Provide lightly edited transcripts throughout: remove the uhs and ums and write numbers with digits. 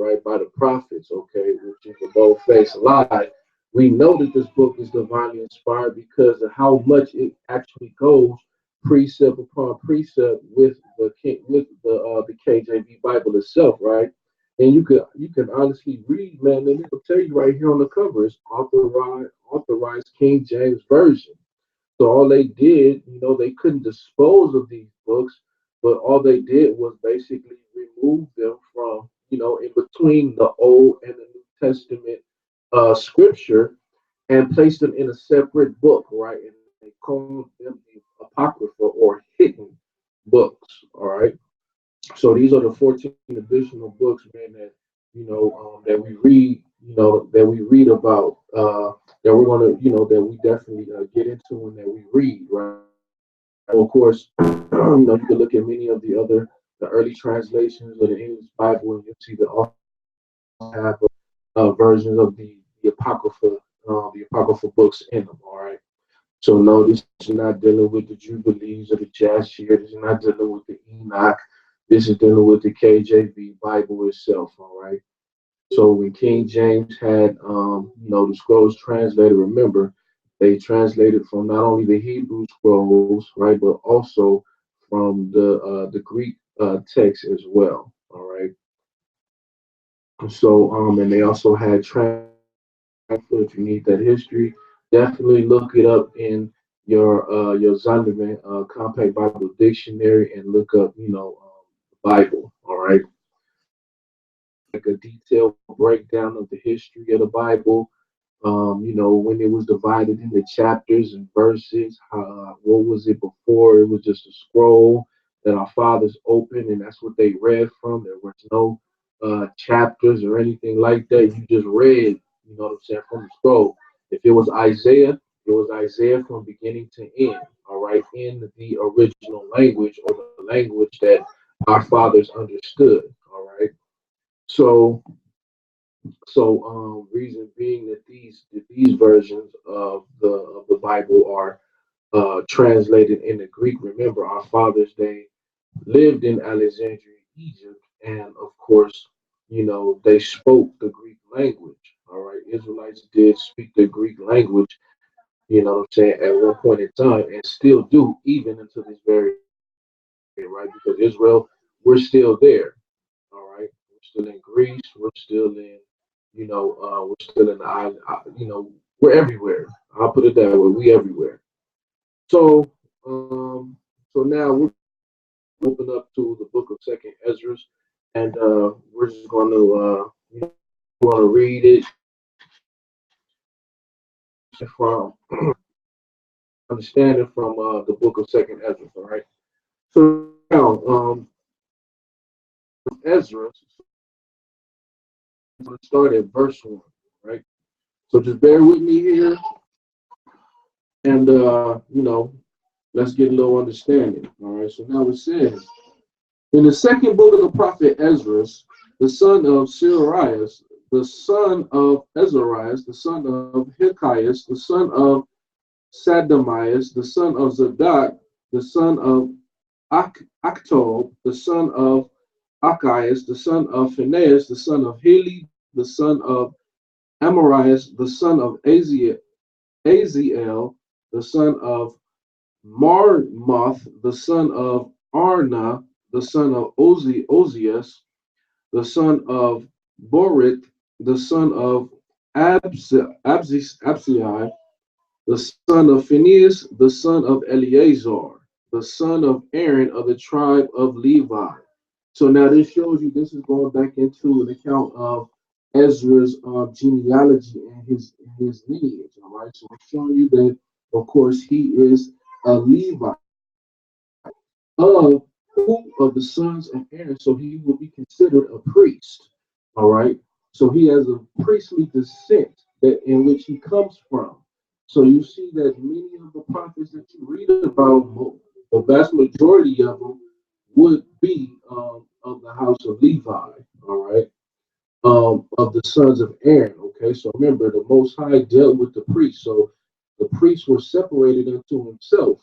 right, by the prophets, okay, which is a bold-faced lie. We know that this book is divinely inspired because of how much it actually goes precept upon precept with the KJV Bible itself, right? And you can honestly read, man, and it'll tell you right here on the cover, it's authorized King James Version. So all they did, they couldn't dispose of these books, but all they did was basically remove them from, in between the Old and the New Testament scripture and place them in a separate book, right? And they call them the Apocrypha or hidden books, all right? So these are the 14 additional books, man, that that we read, that we read about, that we're gonna, that we definitely get into and that we read, right? Well, of course, you can look at many of the early translations of the English Bible, and you'll see that also have versions of the apocrypha books in them. All right. So no, this is not dealing with the Jubilees or the Jasher. This is not dealing with the Enoch. This is dealing with the KJV Bible itself. All right. So when King James had, the scrolls translated, remember, they translated from not only the Hebrew scrolls, right, but also from the Greek text as well. All right. So and they also had if you need that history, definitely look it up in your Zondervan Compact Bible Dictionary and look up, the Bible. All right, like a detailed breakdown of the history of the Bible. When it was divided into chapters and verses. What was it before? It was just a scroll that our fathers opened, and that's what they read from. There was no chapters or anything like that. You just read, what I'm saying, from the scroll. If it was Isaiah, it was Isaiah from beginning to end, all right, in the original language or the language that our fathers understood, all right. So reason being that these versions of the Bible are translated into Greek. Remember, our fathers, they lived in Alexandria, Egypt, and of course, they spoke the Greek language. All right, Israelites did speak the Greek language. What I'm saying, at one point in time, and still do even until this very day, right? Because Israel, we're still there. All right, we're still in Greece. We're still in, we're still in the island. We're everywhere. I'll put it that way. We everywhere. So, so now we're open up to the book of Second Esdras, and we're just going to, want to read it from understanding from the book of Second Esdras. All right. So now, Ezra, I'm going to start at verse 1. Right. So just bear with me here, and let's get a little understanding. All right. So now it says, in the second book of the prophet Esdras, the son of Chaarash, the son of Azarias, the son of Hilkias, the son of Sadamias, the son of Zadok, the son of Achtob, the son of Achias, the son of Phinehas, the son of Heli, the son of Amarias, the son of Aziel, the son of Marmoth, the son of Arna, the son of Ozias, the son of Borit, the son of Absai, the son of Phinehas, the son of Eleazar, the son of Aaron of the tribe of Levi. So now this shows you this is going back into an account of Ezra's genealogy and his lineage. All right, so it's showing you that, of course, he is a Levite of who of the sons of Aaron, so he will be considered a priest. All right, so he has a priestly descent that in which he comes from. So you see that many of the prophets that you read about, the vast majority of them would be of the house of Levi. All right, of the sons of Aaron. Okay, so remember, the Most High dealt with the priests, so the priests were separated unto himself.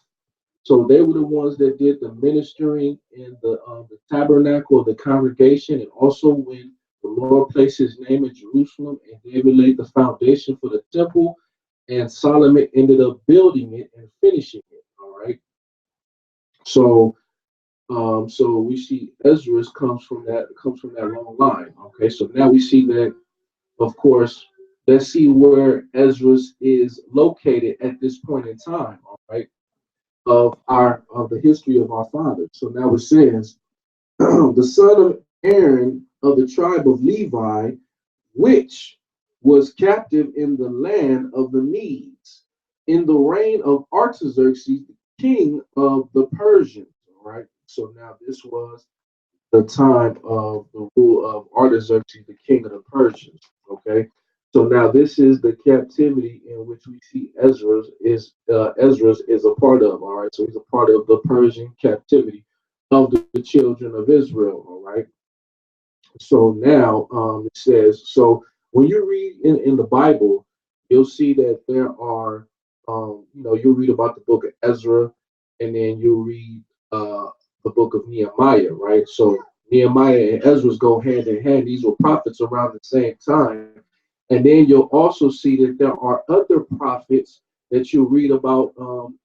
So they were the ones that did the ministering in the tabernacle of the congregation, and also when The Lord placed his name in Jerusalem, and David laid the foundation for the temple, and Solomon ended up building it and finishing it. All right. So so we see Esdras comes from that long line. Okay, so now we see that, of course. Let's see where Esdras is located at this point in time. All right, of the history of our fathers. So now it says, the son of Aaron of the tribe of Levi, which was captive in the land of the Medes, in the reign of Artaxerxes, king of the Persians. All right. So now this was the time of the rule of Artaxerxes, the king of the Persians. Okay. So now this is the captivity in which we see Esdras is a part of. All right. So he's a part of the Persian captivity of the children of Israel. All right. So now it says, so when you read in the Bible, you'll see that there are, you'll read about the book of Ezra, and then you'll read the book of Nehemiah, right? So Nehemiah and Ezra go hand in hand. These were prophets around the same time. And then you'll also see that there are other prophets that you read about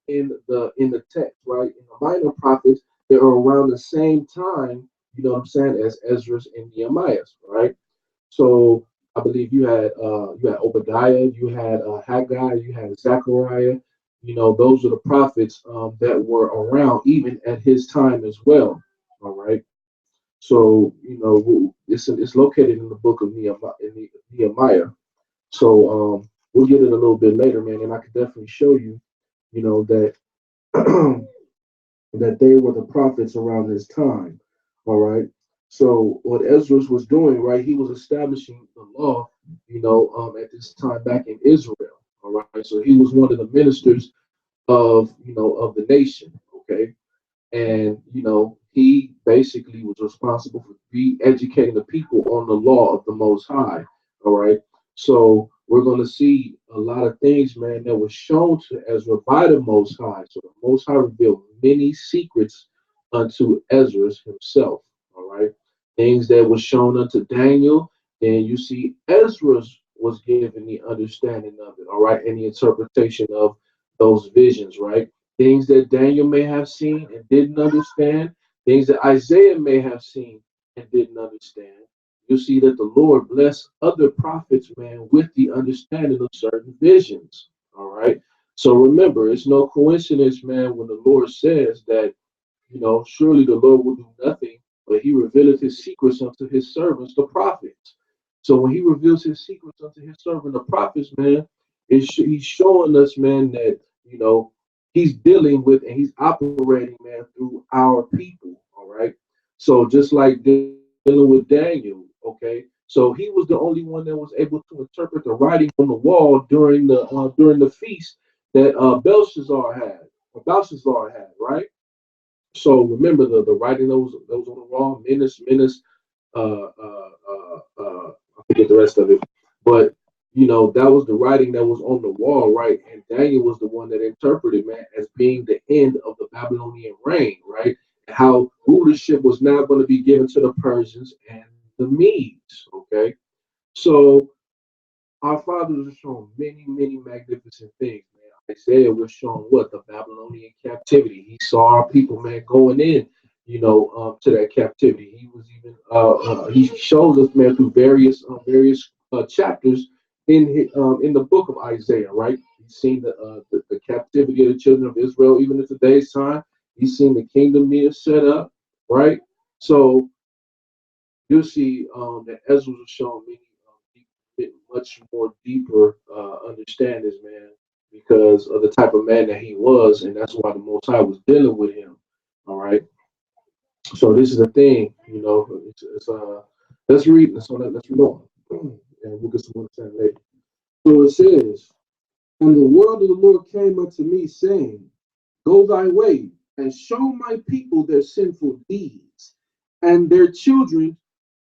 in the text, right? In the minor prophets that are around the same time, you know what I'm saying, as Ezra's and Nehemiah's, right? So I believe you had Obadiah, you had Haggai, you had Zechariah. You know, those are the prophets that were around even at his time as well. All right. So it's located in the book of Nehemiah. So we'll get it a little bit later, man, and I could definitely show you, that that they were the prophets around this time. All right. So what Ezra was doing, right, he was establishing the law, at this time back in Israel. All right. So he was one of the ministers of the nation. Okay. And he basically was responsible for re-educating the people on the law of the Most High. All right. So we're going to see a lot of things, man, that was shown to Ezra by the Most High. So the Most High revealed many secrets unto Ezra himself. All right. Things that was shown unto Daniel, then you see Ezra was given the understanding of it. All right. And the interpretation of those visions, right? Things that Daniel may have seen and didn't understand, things that Isaiah may have seen and didn't understand. You see that the Lord blessed other prophets, man, with the understanding of certain visions. All right. So remember, it's no coincidence, man, when the Lord says that, surely the Lord will do nothing, but he revealeth his secrets unto his servants, the prophets. So when he reveals his secrets unto his servant, the prophets, man, he's showing us, man, that, he's dealing with and he's operating, man, through our people. All right. So just like dealing with Daniel, okay. So he was the only one that was able to interpret the writing on the wall during the feast that Belshazzar had, right? So remember the writing that was on the wall, Menace, I forget the rest of it, but that was the writing that was on the wall, right? And Daniel was the one that interpreted, man, as being the end of the Babylonian reign, right? And how rulership was now going to be given to the Persians and the Medes, okay? So our fathers are shown many, many magnificent things, man. Isaiah was shown what? The Babylonian captivity. He saw our people, man, going in, to that captivity. He was even he shows us, man, through various chapters in the book of Isaiah, right? He's seen the captivity of the children of Israel, even in today's time. He's seen the kingdom being set up, right? So you see that Ezra was showing many much more deeper understandings, man, because of the type of man that he was, and that's why the Most High was dealing with him. All right. So this is the thing, let's read. Let's read on, and we'll get some understanding later. So it says, and the word of the Lord came unto me, saying, go thy way, and show my people their sinful deeds, and their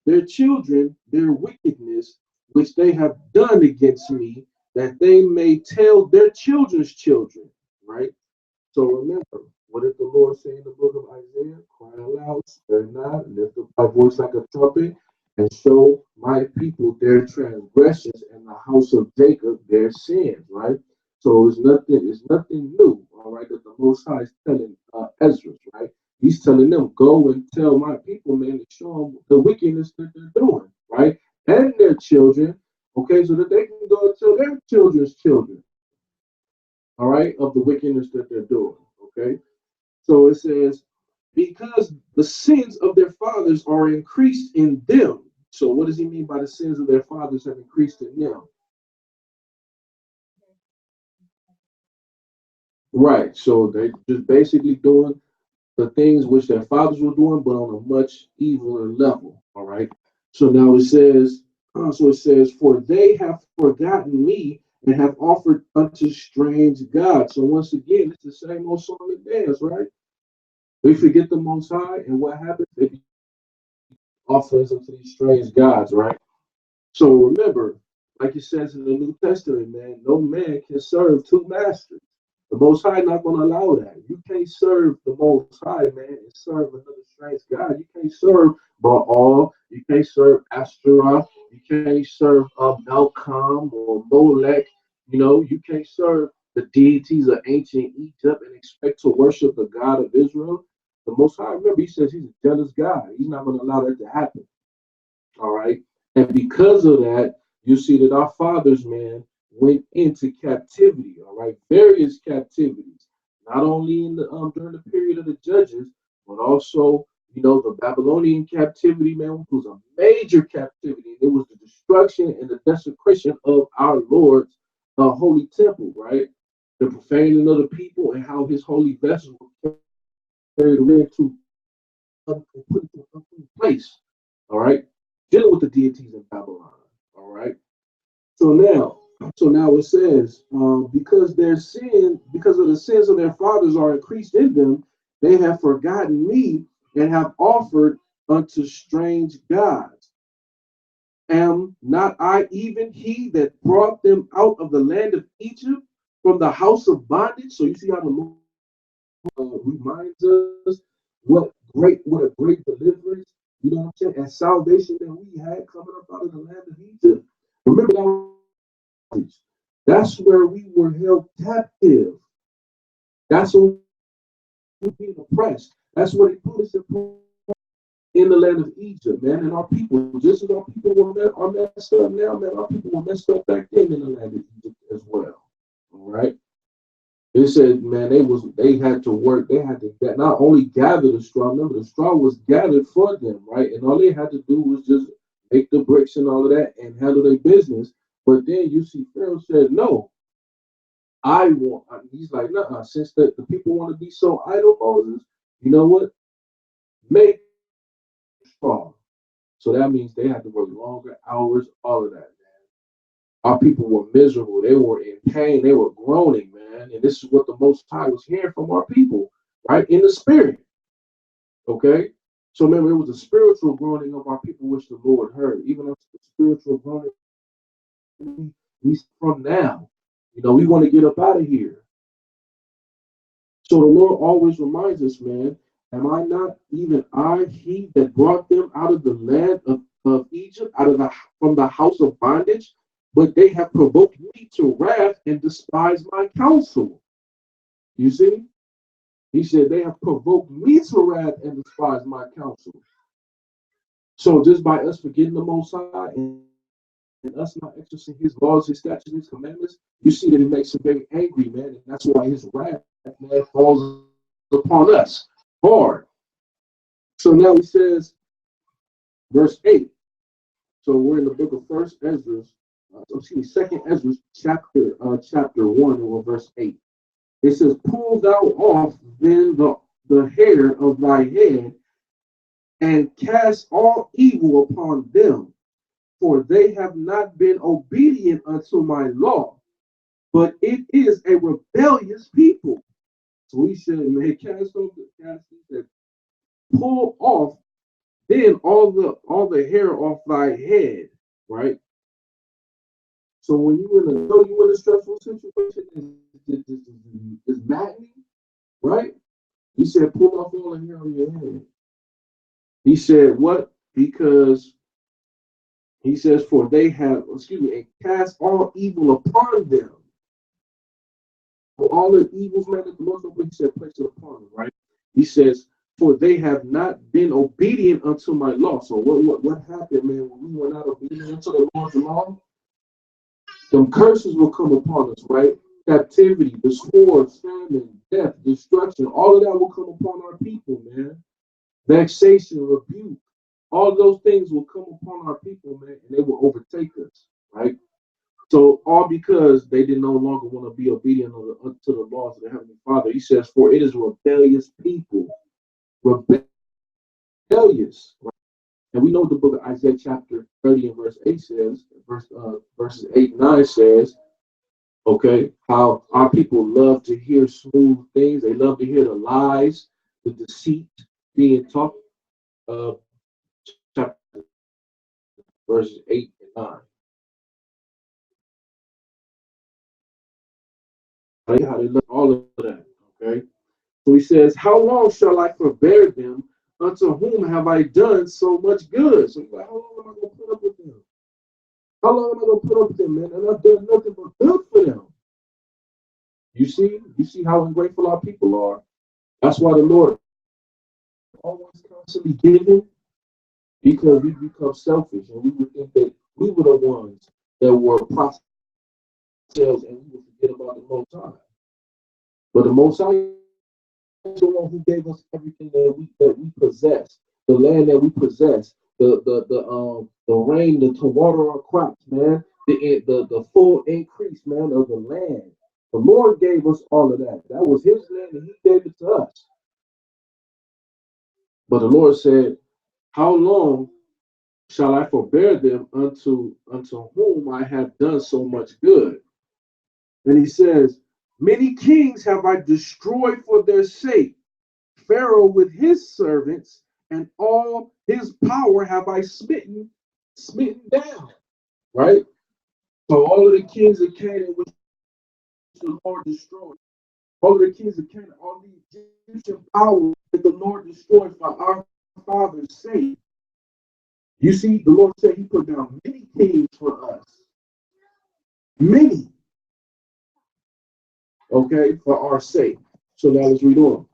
wickedness, which they have done against me, that they may tell their children's children. Right? So remember, what did the Lord say in the book of Isaiah? Cry aloud, spare not, lift up thy voice like a trumpet, and show my people their transgressions and the house of Jacob their sins, right? So it's nothing new, all right, that the Most High is telling Esdras, right? He's telling them, go and tell my people, man, to show them the wickedness that they're doing, right? And their children, okay, so that they can go and tell their children's children, all right, of the wickedness that they're doing, okay? So it says, because the sins of their fathers are increased in them. So what does he mean by the sins of their fathers have increased in them? Right. So they're just basically doing the things which their fathers were doing, but on a much eviler level. All right. So now it says, for they have forgotten me and have offered unto strange gods. So once again, it's the same old song and dance, right? We forget the Most High, and what happens? They offerings unto these strange gods, right? So remember, like it says in the New Testament, man, no man can serve two masters. The Most High not going to allow that. You can't serve the Most High, man, and serve another strange God. You can't serve Baal. You can't serve Ashtaroth. You can't serve Malcolm or Molech. You know, you can't serve the deities of ancient Egypt and expect to worship the God of Israel. The Most High, remember, he says he's a jealous God. He's not going to allow that to happen. All right. And because of that, you see that our fathers, man, went into captivity. All right. Various captivities, not only in the during the period of the judges, but also, the Babylonian captivity, man, which was a major captivity. It was the destruction and the desecration of our Lord's holy temple, right? The profaning of the people and how his holy vessels were carried away to and put into a place. All right, dealing with the deities in Babylon. All right. So now, so now it says, because of the sins of their fathers are increased in them, they have forgotten me and have offered unto strange gods. Am not I even he that brought them out of the land of Egypt from the house of bondage? So you see how the Lord reminds us what a great deliverance, what I'm saying, and salvation that we had coming up out of the land of Egypt. Remember that that's where we were held captive. That's where we were being oppressed. That's where they put us in the land of Egypt, man. And our people, just as our people are messed up now, man, our people were messed up back then in the land of Egypt as well. All right. It said, man, they had to work. They had to not only gather the straw. Remember, the straw was gathered for them, right? And all they had to do was just make the bricks and all of that and handle their business. But then you see, Pharaoh said, "No, I want." He's like, "Nah." Since the people want to be so idle, Moses, you know what? Make straw. So that means they had to work longer hours. All of that. Our people were miserable. They were in pain. They were groaning, man. And this is what the Most High was hearing from our people, right? In the spirit. Okay. So remember, it was a spiritual groaning of our people, which the Lord heard. Even though the spiritual groaning we from now. We want to get up out of here. So the Lord always reminds us, man, am I not even I he that brought them out of the land of Egypt, out of from the house of bondage? But they have provoked me to wrath and despised my counsel. You see? He said, they have provoked me to wrath and despised my counsel. So just by us forgetting the Most High and us not exercising his laws, his statutes, his commandments, you see that it makes him very angry, man. And that's why his wrath, man, falls upon us hard. So now he says, verse 8. So we're in the book of First Esdras, Second Esdras, chapter 1, or verse 8. It says, pull thou off then the hair of thy head and cast all evil upon them, for they have not been obedient unto my law, but it is a rebellious people. So he said, man, he said, pull off then all the hair off thy head, right? So when you in a stressful situation, is maddening, right? He said, pull off all the hair on your head. He said, what? Because He says, for they have, and cast all evil upon them. For all the evils, man, that the Lord, he said, place it upon them, right? He says, for they have not been obedient unto my law. So what happened, man, when we were not obedient unto the Lord's law? Some curses will come upon us, right? Captivity, the sword, famine, death, destruction, all of that will come upon our people, man. Vexation, rebuke, all those things will come upon our people, man, and they will overtake us, right? So all because they did no longer want to be obedient to the laws of the Heavenly Father. He says, for it is rebellious people, rebellious. Right? And we know the book of Isaiah chapter 30 and verse 8 says, verses 8 and 9 says, okay, how our people love to hear smooth things. They love to hear the lies, the deceit being taught. Chapter verses 8 and 9. Right? How they love all of that. Okay. So he says, how long shall I forbear them? Unto whom have I done so much good? So he's like, how long am I going to put up with them? How long am I going to put up with them, man? And I've done nothing but good for them. You see how ungrateful our people are. That's why the Lord always constantly giving, because we become selfish and we would think that we were the ones that were prophets and we would forget about the Most High. But the Most High is the one who gave us everything that we possess, the land that we possess, the rain to water our crops, man, the full increase, man, of the land. The Lord gave us all of that. That was His land, and He gave it to us. But the Lord said, how long shall I forbear them unto whom I have done so much good? And he says, many kings have I destroyed for their sake. Pharaoh with his servants and all his power have I smitten down. Right? So all of the kings of Canaan which the Lord destroyed. All of the kings of Canaan, all the Egyptian power that the Lord destroyed for our father's sake. You see, the Lord said He put down many kings for us. Many. Okay, for our sake. So now let's read on.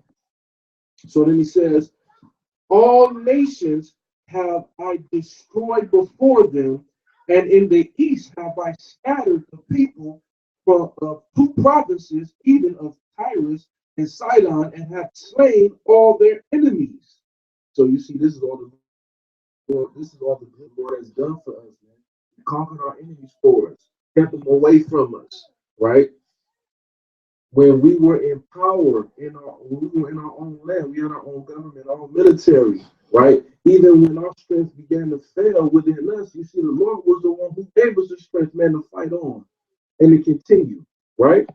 So then He says, all nations have I destroyed before them, and in the east have I scattered the people from two provinces, even of Tyrus and Sidon, and have slain all their enemies. So you see, this is all the good Lord has done for us, man. He conquered our enemies for us, kept them away from us, right? When we were in power, when we were in our own land, we had our own government, our own military, right? Even when our strength began to fail within us, you see, the Lord was the one who gave us the strength, man, to fight on and to continue, right?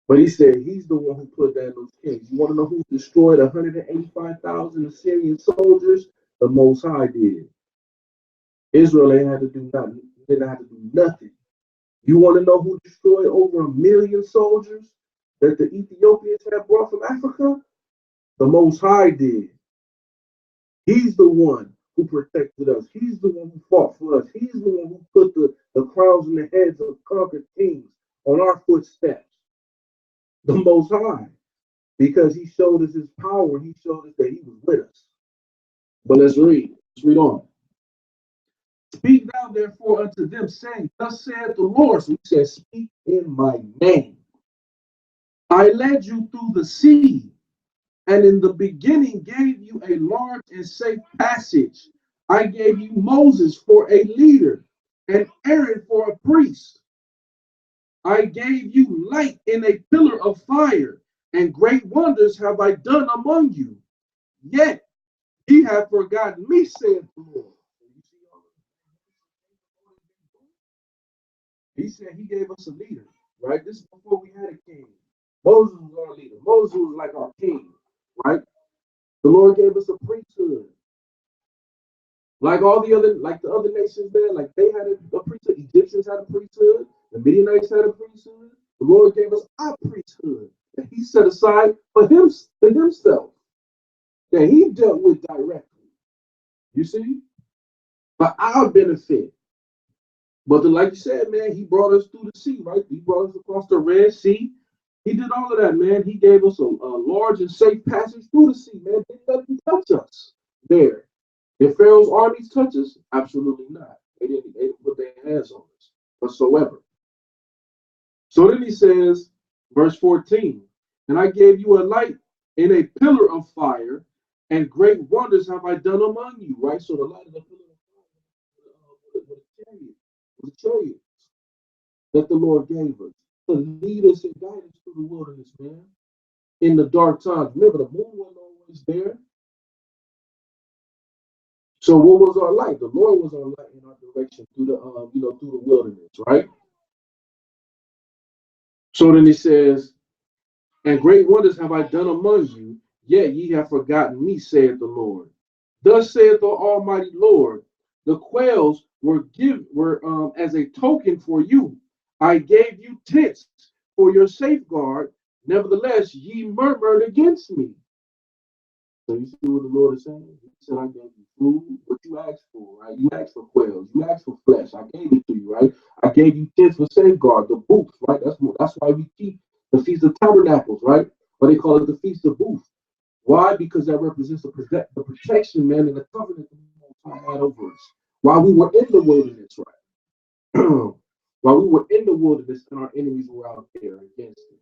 But He said He's the one who put down those kings. You want to know who destroyed 185,000 Assyrian soldiers? The Most High did. Israel ain't had to do nothing. They didn't have to do nothing. You want to know who destroyed over 1 million soldiers that the Ethiopians had brought from Africa? The Most High did. He's the one who protected us. He's the one who fought for us. He's the one who put the crowns in the heads of conquered kings on our footsteps. The Most High. Because He showed us His power. He showed us that He was with us. But let's read. Let's read on. Speak thou therefore unto them, saying, thus saith the Lord. So He says, speak in my name. I led you through the sea, and in the beginning gave you a large and safe passage. I gave you Moses for a leader, and Aaron for a priest. I gave you light in a pillar of fire, and great wonders have I done among you. Yet ye have forgotten me, saith the Lord. He said He gave us a leader, right? This is before we had a king. Moses was our leader. Moses was like our king, right? The Lord gave us a priesthood. Like the other nations there, like they had a priesthood. Egyptians had a priesthood. The Midianites had a priesthood. The Lord gave us our priesthood that He set aside for Himself, that He dealt with directly. You see? for our benefit. But like you said, man, he brought us through the sea, right? He brought us across the Red Sea. He did all of that, man. He gave us a large and safe passage through the sea, man. Didn't nothing touch us there. Did Pharaoh's armies touch us? Absolutely not. They didn't put their hands on us whatsoever. So then he says, verse 14, and I gave you a light and a pillar of fire, and great wonders have I done among you, right? So the light of the pillar of fire was a chariot that the Lord gave us to lead us and guide us through the wilderness, man. In the dark times. Remember, the moon wasn't always there. So what was our light? The Lord was our light in our direction through the through the wilderness, right? So then he says, and great wonders have I done among you, yet ye have forgotten me, saith the Lord. Thus saith the Almighty Lord, the quails were as a token for you. I gave you tents for your safeguard. Nevertheless, ye murmured against me. So you see what the Lord is saying? He said, I gave you food, what you asked for, right? You asked for quails, you asked for flesh. I gave it to you, right? I gave you tents for safeguard, the booths, right? That's why we keep the Feast of Tabernacles, right? Or they call it the Feast of Booths. Why? Because that represents the protection, man, and the covenant that the Most High had over us. While we were in the wilderness, right? While we were in the wilderness and our enemies were out there against us,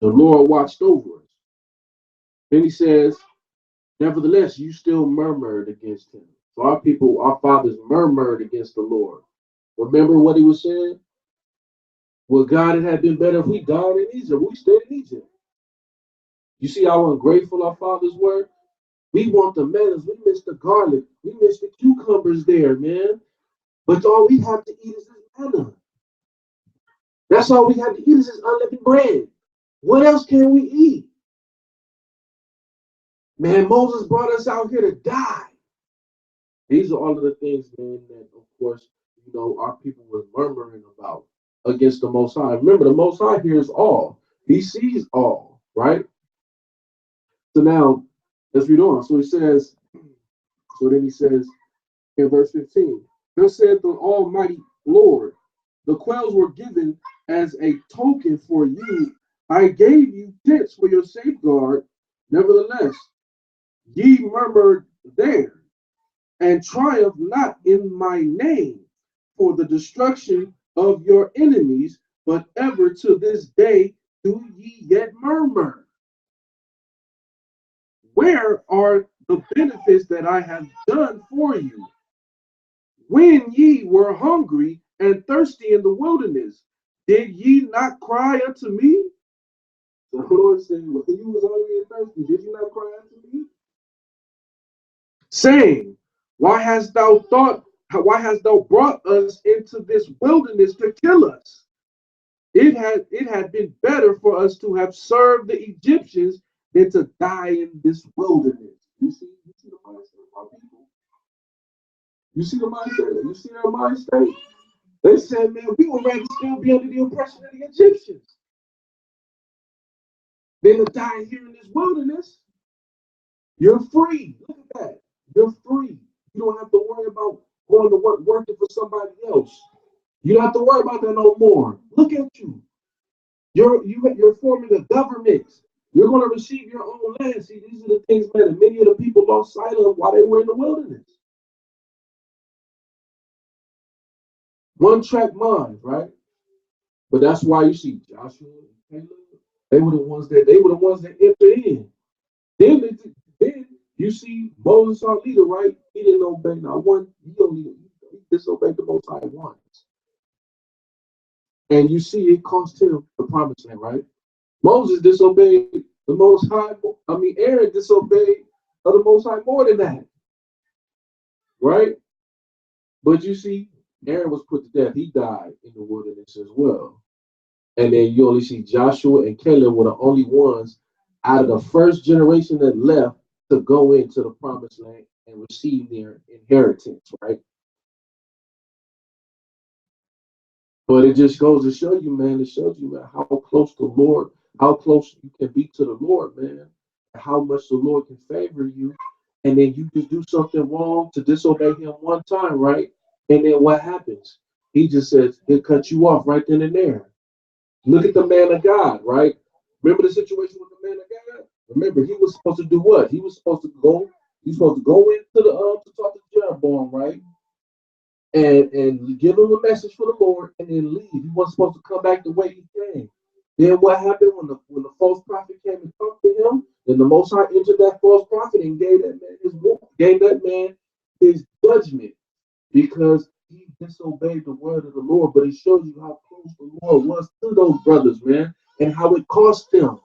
the Lord watched over us. Then he says, nevertheless, you still murmured against him. So our people, our fathers murmured against the Lord. Remember what he was saying? Well, God, it had been better if we died in Egypt. We stayed in Egypt. You see how ungrateful our fathers were? We want the melons. We miss the garlic. We miss the cucumbers there, man. But all we have to eat is this manna. That's all we have to eat is this unleavened bread. What else can we eat? Man, Moses brought us out here to die. These are all of the things, man, that of course, our people were murmuring about against the Most High. Remember, the Most High hears all. He sees all, right? So now, let's read on. So then he says in verse 15, thus said the Almighty Lord, the quails were given as a token for you. I gave you tents for your safeguard. Nevertheless, ye murmured there, and triumph not in my name for the destruction of your enemies, but ever to this day do ye yet murmur. Where are the benefits that I have done for you? When ye were hungry and thirsty in the wilderness, did ye not cry unto me? The Lord said, when you was hungry and thirsty, did you not cry unto me? Saying, why hast thou brought us into this wilderness to kill us? It had been better for us to have served the Egyptians than to die in this wilderness. You see the mindset of our people. You see the mindset. You see their mind state. They said, man, we would rather still be under the oppression of the Egyptians than to die here in this wilderness. You're free. Look at that. You're free. You don't have to worry about going to work working for somebody else. You don't have to worry about that no more. Look at you. You're forming a government. You're going to receive your own land. See, these are the things, man, that many of the people lost sight of while they were in the wilderness. One track mind, right? But that's why you see Joshua and Caleb. They were the ones that entered in. Then you see Moses, our leader, right? He didn't obey not one. He disobeyed the Most High once. And you see it cost him the promised land, right? Moses disobeyed the Most High. Aaron disobeyed the Most High more than that, right? But you see, Aaron was put to death. He died in the wilderness as well. And then you only see Joshua and Caleb were the only ones out of the first generation that left to go into the promised land and receive their inheritance, right? But it just goes to show you, man, how close you can be to the Lord, man, and how much the Lord can favor you and then you just do something wrong to disobey him one time, right? And then what happens? He just says he'll cut you off right then and there. Look at the man of God, right? Remember the situation with the man of God? Remember, he was supposed to do what? He was supposed to go. He was supposed to go into the to talk to Jeroboam, right? And give him a message for the Lord, and then leave. He wasn't supposed to come back the way he came. Then what happened when the false prophet came and talked to him? Then the Most High entered that false prophet and gave that man his judgment because he disobeyed the word of the Lord. But it shows you how close the Lord was to those brothers, man, and how it cost them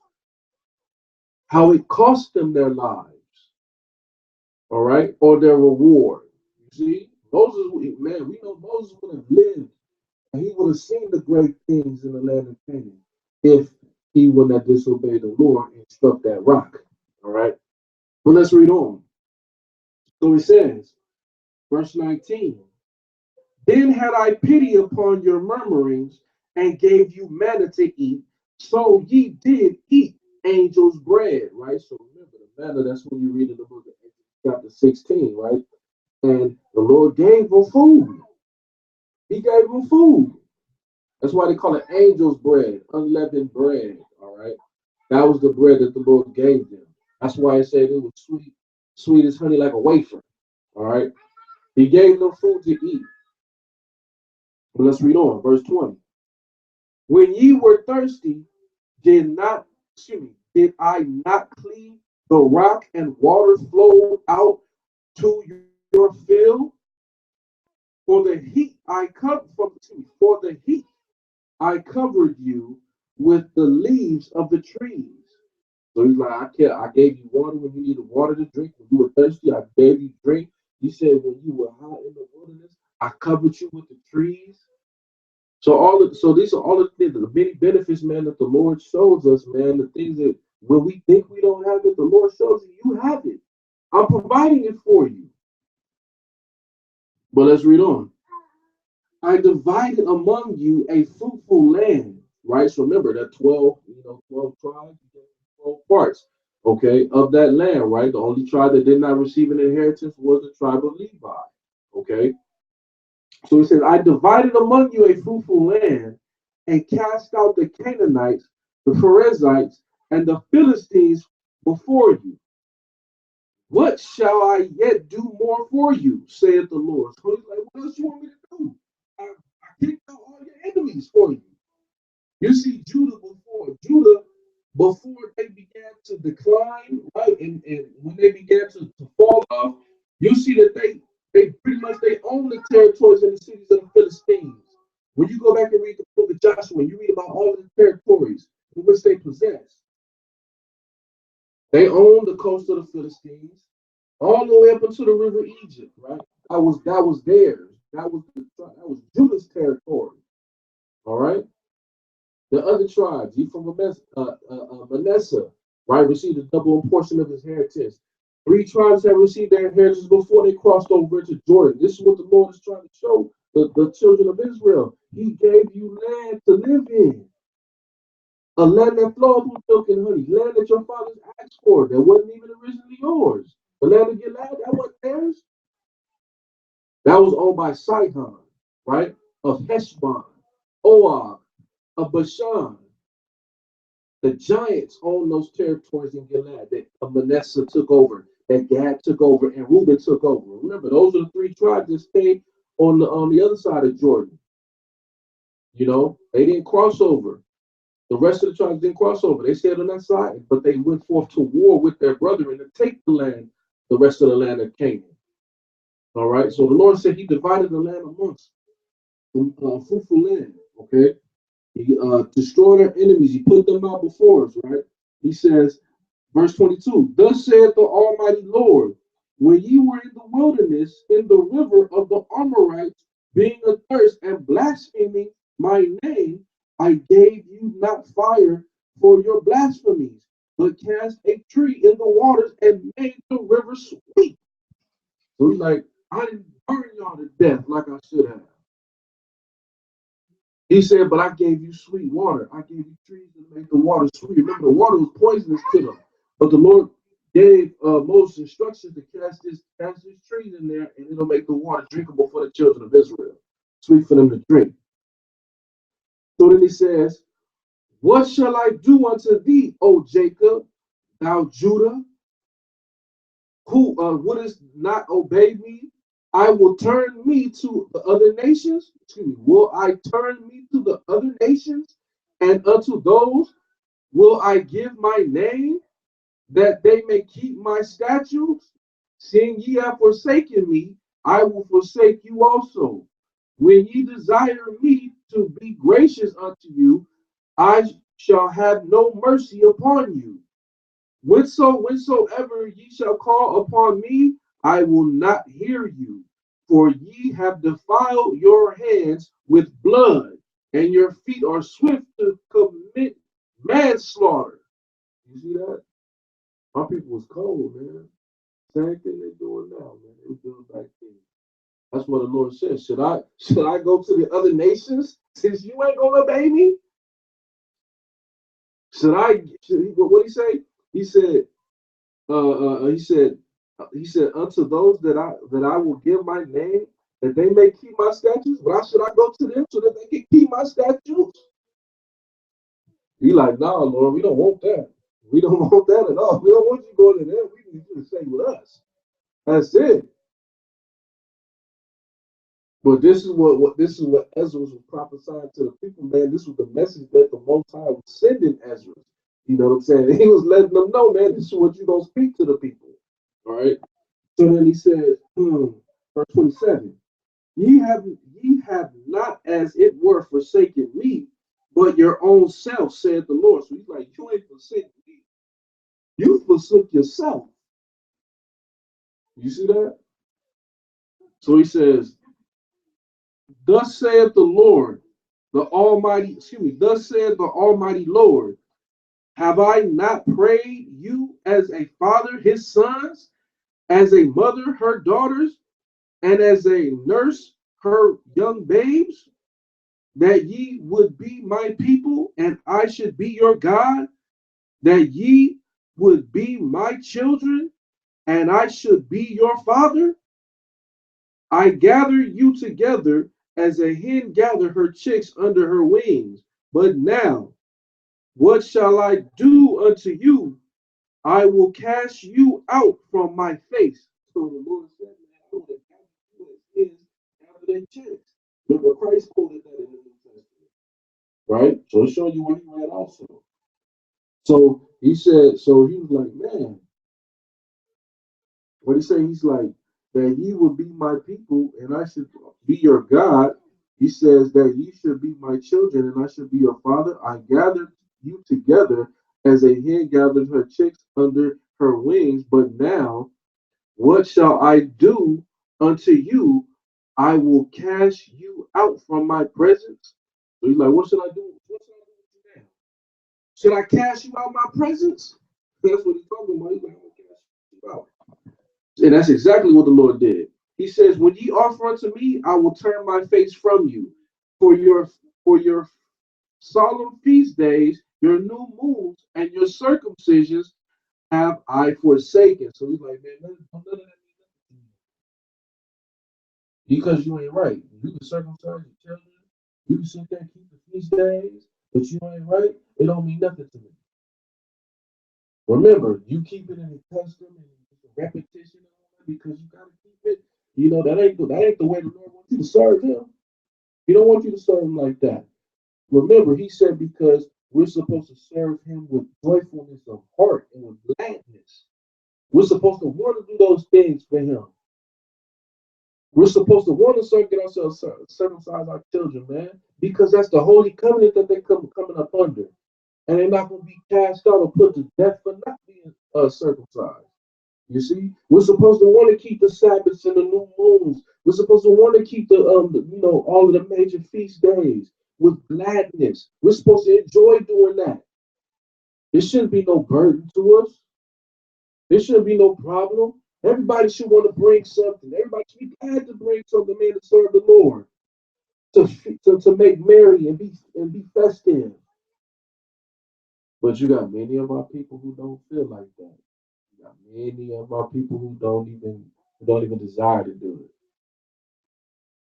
their lives, all right, or their reward. You see, Moses, man, we know Moses would have lived and he would have seen the great things in the land of Canaan if he would not disobey the Lord and struck that rock. All right. But let's read on. So he says, verse 19, then had I pity upon your murmurings and gave you manna to eat, so ye did eat angels' bread. Right. So remember the manna, that's when you read in the book of chapter 16, right? And the Lord gave them food. He gave them food. That's why they call it angel's bread, unleavened bread. All right. That was the bread that the Lord gave them. That's why it said it was sweet, sweet as honey, like a wafer. All right. He gave them food to eat. But let's read on. Verse 20. When ye were thirsty, did I not cleave the rock and water flowed out to your field? For the heat I covered for the heat I covered you with the leaves of the trees. So he's like, I gave you water when you needed water to drink. When you were thirsty, I gave you drink. He said, when you were hot in the wilderness, I covered you with the trees. So these are all the things, the many benefits, man, that the Lord shows us, man. The things that when we think we don't have it, the Lord shows you you have it. I'm providing it for you. But let's read on. I divided among you a fruitful land, right? So remember that 12 tribes, 12 parts, okay, of that land, right? The only tribe that did not receive an inheritance was the tribe of Levi, okay? So he says, I divided among you a fruitful land and cast out the Canaanites, the Perizzites, and the Philistines before you. What shall I yet do more for you, saith the Lord? So he's like, what else you want me to do? I kicked out all your enemies for you. You see Judah before they began to decline, right? And when they began to fall off, you see that they pretty much they own the territories and the cities of the Philistines. When you go back and read the book of Joshua, you read about all the territories in which they possess. They own the coast of the Philistines, all the way up into the river Egypt, right? That was theirs. That was Judah's territory. All right. The other tribes, you from Manasseh, right, received a double portion of his inheritance. Three tribes have received their inheritance before they crossed over into Jordan. This is what the Lord is trying to show the children of Israel. He gave you land to live in, a land that flows with milk and honey, land that your fathers asked for, that wasn't even originally yours. The land of Gilead, that wasn't theirs. That was owned by Sihon, right, of Heshbon, Og, of Bashan. The giants owned those territories in Gilead that Manasseh took over, that Gad took over, and Reuben took over. Remember, those are the three tribes that stayed on the other side of Jordan. You know, they didn't cross over. The rest of the tribes didn't cross over. They stayed on that side, but they went forth to war with their brethren to take the rest of the land of Canaan. All right. So the Lord said He divided the land amongst fruitful land. Okay. He destroyed our enemies. He put them out before us, right? He says, verse 22, thus saith the Almighty Lord, when ye were in the wilderness, in the river of the Amorites, being athirst and blaspheming my name, I gave you not fire for your blasphemies, but cast a tree in the waters and made the river sweet. So he's like, I didn't burn y'all to death like I should have. He said, but I gave you sweet water. I gave you trees that make the water sweet. Remember, the water was poisonous to them. But the Lord gave Moses instructions to cast this tree in there, and it'll make the water drinkable for the children of Israel, sweet for them to drink. So then he says, "What shall I do unto thee, O Jacob, thou Judah, who wouldest not obey me? I will turn me to the other nations. Excuse me. Will I turn me to the other nations, and unto those will I give my name, that they may keep my statutes? Seeing ye have forsaken me, I will forsake you also. When ye desire me to be gracious unto you, I shall have no mercy upon you. Whensoever ye shall call upon me, I will not hear you. For ye have defiled your hands with blood, and your feet are swift to commit manslaughter." You see that? My people was cold, man. Same thing they doing now, man. They doing back then. That's what the Lord said. Should I go to the other nations since you ain't gonna obey me? What he say? He said, he said, unto those that I will give my name, that they may keep my statutes. Why should I go to them so that they can keep my statutes? He like, nah, Lord, we don't want that. We don't want that at all. We don't want you going to them. We need you to stay with us. That's it. But this is what Esdras was prophesying to the people, man. This was the message that the Most High was sending Esdras. You know what I'm saying? He was letting them know, man, this is what you're gonna speak to the people. All right. So then he said, verse 27, ye have not as it were forsaken me, but your own self, said the Lord. So he's like, you ain't forsaken me. You forsook yourself. You see that? So he says, thus saith the Lord, the Almighty, excuse me, thus saith the Almighty Lord, have I not prayed you as a father his sons, as a mother her daughters, and as a nurse her young babes, that ye would be my people, and I should be your God, that ye would be my children, and I should be your father? I gather you together as a hen gather her chicks under her wings. But now, what shall I do unto you? I will cast you out from my face. So the Lord said, man, I will cast you as hens gather their chicks. Remember, Christ quoted that in the New Testament, right? So it's showing you what he read also. So he said, so he was like, man, what he say? He's like, that ye will be my people and I should be your God. He says that ye should be my children and I should be your father. I gathered you together as a hen gathers her chicks under her wings. But now, what shall I do unto you? I will cast you out from my presence. So he's like, what should I do? What should I do with you now? Should I cast you out of my presence? That's what he's talking about. He's like, I'm going to cast you out. And that's exactly what the Lord did. He says, when ye offer unto me, I will turn my face from you. For your solemn feast days, your new moons, and your circumcisions have I forsaken. So he's like, man, none of that means nothing to me. Because you ain't right. You can circumcise your children, you can sit there and keep the feast days, but you ain't right, it don't mean nothing to me. Remember, you keep it in a custom and repetition because you gotta keep it. You know, that ain't the way the Lord wants you to serve him. He don't want you to serve him like that. Remember, he said because we're supposed to serve him with joyfulness of heart and with gladness. We're supposed to want to do those things for him. We're supposed to want to get ourselves circumcise our children, man, because that's the holy covenant that they're coming up under. And they're not going to be cast out or put to death for not being circumcised. You see, we're supposed to want to keep the Sabbaths and the new moons. We're supposed to want to keep all of the major feast days with gladness. We're supposed to enjoy doing that. It shouldn't be no burden to us. There shouldn't be no problem. Everybody should want to bring something. Everybody should be glad to bring something, man, to serve the Lord, to make merry and be festive. But you got many of our people who don't feel like that. got many of our people who don't even desire to do it.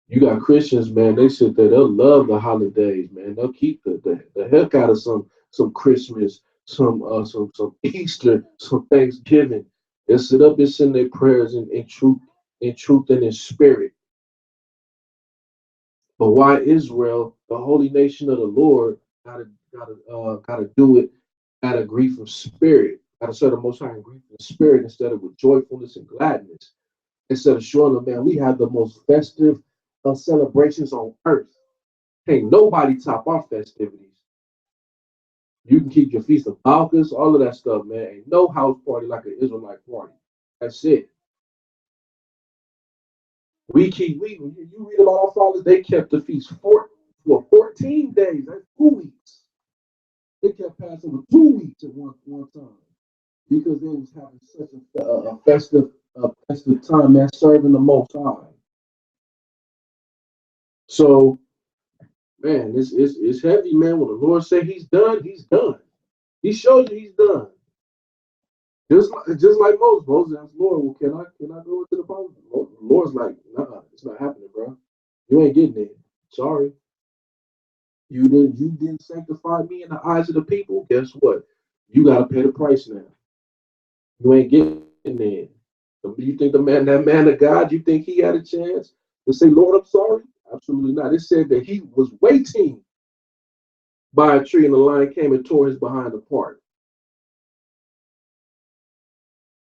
You got Christians, man. They sit there. They'll love the holidays, man. They'll keep the heck out of some Christmas, some Easter, some Thanksgiving. They'll sit up and send their prayers in truth and in spirit. But why Israel, the holy nation of the Lord, gotta do it out of grief of spirit, gotta serve the Most High in grief of spirit instead of with joyfulness and gladness. Instead of showing them, man, we have the most festive celebrations on earth. Can't nobody top our festivities. You can keep your feast of Malchus, all of that stuff, man. Ain't no house party like an Israelite party. That's it. You read about our fathers, they kept the feast for 14 days. That's 2 weeks. They kept Passover 2 weeks at one time because they was having such a festive time, man, serving the Most High. So, man, it's heavy, man. When the Lord say He's done, He's done. He shows you He's done. Just like Moses asked Lord, well, can I go into the promised? The Lord's like, nah, it's not happening, bro. You ain't getting there. Sorry. You didn't sanctify me in the eyes of the people. Guess what? You gotta pay the price now. You ain't getting there. You think that man of God, you think he had a chance to say, Lord, I'm sorry? Absolutely not. It said that he was waiting by a tree and the lion came and tore his behind apart.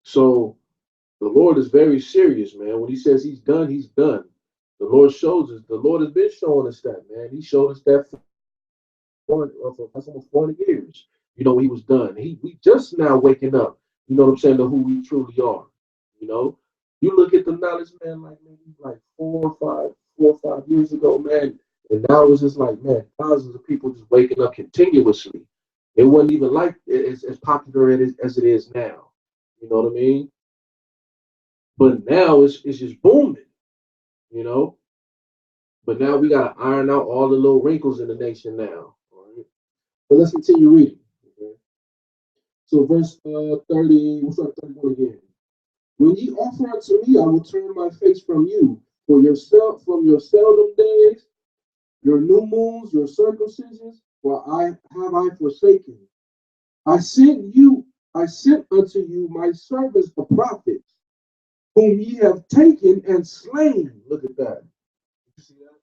So the Lord is very serious, man. When he says he's done, he's done. The Lord shows us, the Lord has been showing us that, man. He showed us that for almost 40 years. He was done. We just now waking up, you know what I'm saying, to who we truly are. You know, you look at the knowledge, man, like maybe like 4 or 5 years ago, man, and now it's just like, man, thousands of people just waking up continuously. It wasn't even like as popular as it is now. You know what I mean? But now it's just booming, you know. But now we gotta iron out all the little wrinkles in the nation now. All right. But let's continue reading. Okay? So verse 30, we'll start 31 again. When ye offer unto me, I will turn my face from you. From your seldom days, your new moons, your circumcisions, for I forsaken. I sent unto you my servants the prophets, whom ye have taken and slain. Look at that. You see that?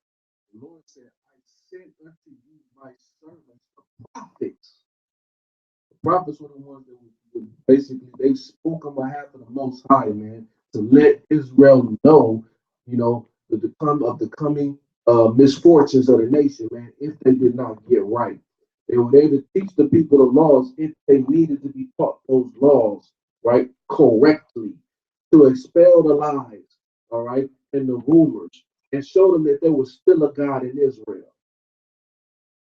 The Lord said, I sent unto you my servants the prophets. The prophets were the ones that basically they spoke on behalf of the Most High, man, to let Israel know, the coming misfortunes of the nation, man, if they did not get right. They were there to teach the people the laws if they needed to be taught those laws, right, correctly, to expel the lies, all right, and the rumors, and show them that there was still a God in Israel.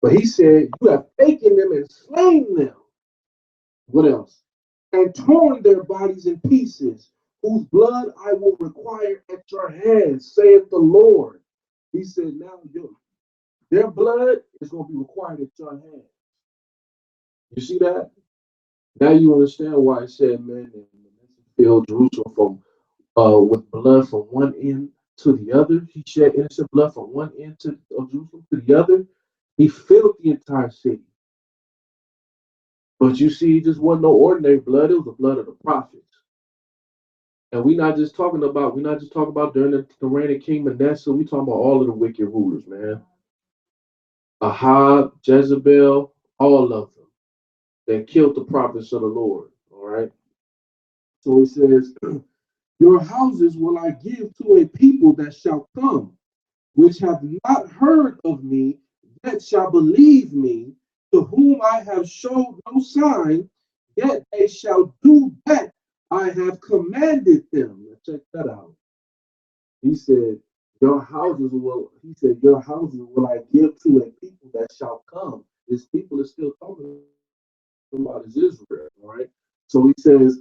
But he said, you have taken them and slain them. What else? And torn their bodies in pieces, whose blood I will require at your hands, saith the Lord. He said, now their blood is going to be required at your hands. You see that? Now you understand why it said, man, filled Jerusalem with blood from one end to the other. He shed innocent blood from one end of Jerusalem to the other. He filled the entire city. But you see, it just wasn't no ordinary blood. It was the blood of the prophets. And we're not just talking about during the reign of King Manasseh. We talking about all of the wicked rulers, man. Ahab, Jezebel, all of them that killed the prophets of the Lord. All right. So he says, your houses will I give to a people that shall come, which have not heard of me, yet shall believe me, to whom I have showed no sign, yet they shall do that I have commanded them. Check that out. He said, your houses will I give to a people that shall come. This people is still talking about is Israel, all right? So he says,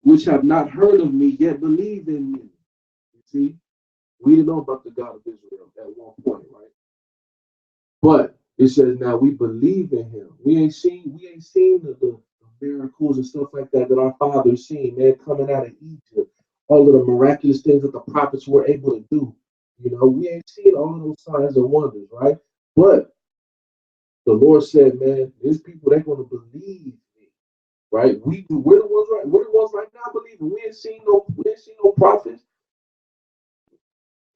which have not heard of me, yet believe in me. You see, we didn't know about the God of Israel at one point, right? But it says now we believe in him. We ain't seen the miracles and stuff like that that our fathers seen, man, coming out of Egypt, all of the miraculous things that the prophets were able to do. We ain't seen all of those signs and wonders, right? But the Lord said, man, these people, they're going to believe me, right? We're the ones, right? We're the ones right now believing. We ain't seen no prophets.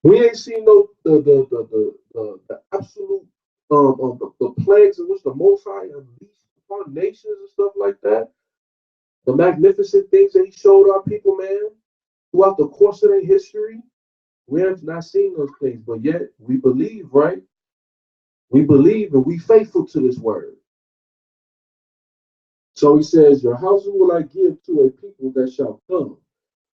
We ain't seen no the absolute the plagues in which the Most High unleashed upon nations and stuff like that. The magnificent things that He showed our people, man, throughout the course of their history. We have not seen those things, but yet we believe, right? We believe and we faithful to this word. So He says, "Your house will I give to a people that shall come,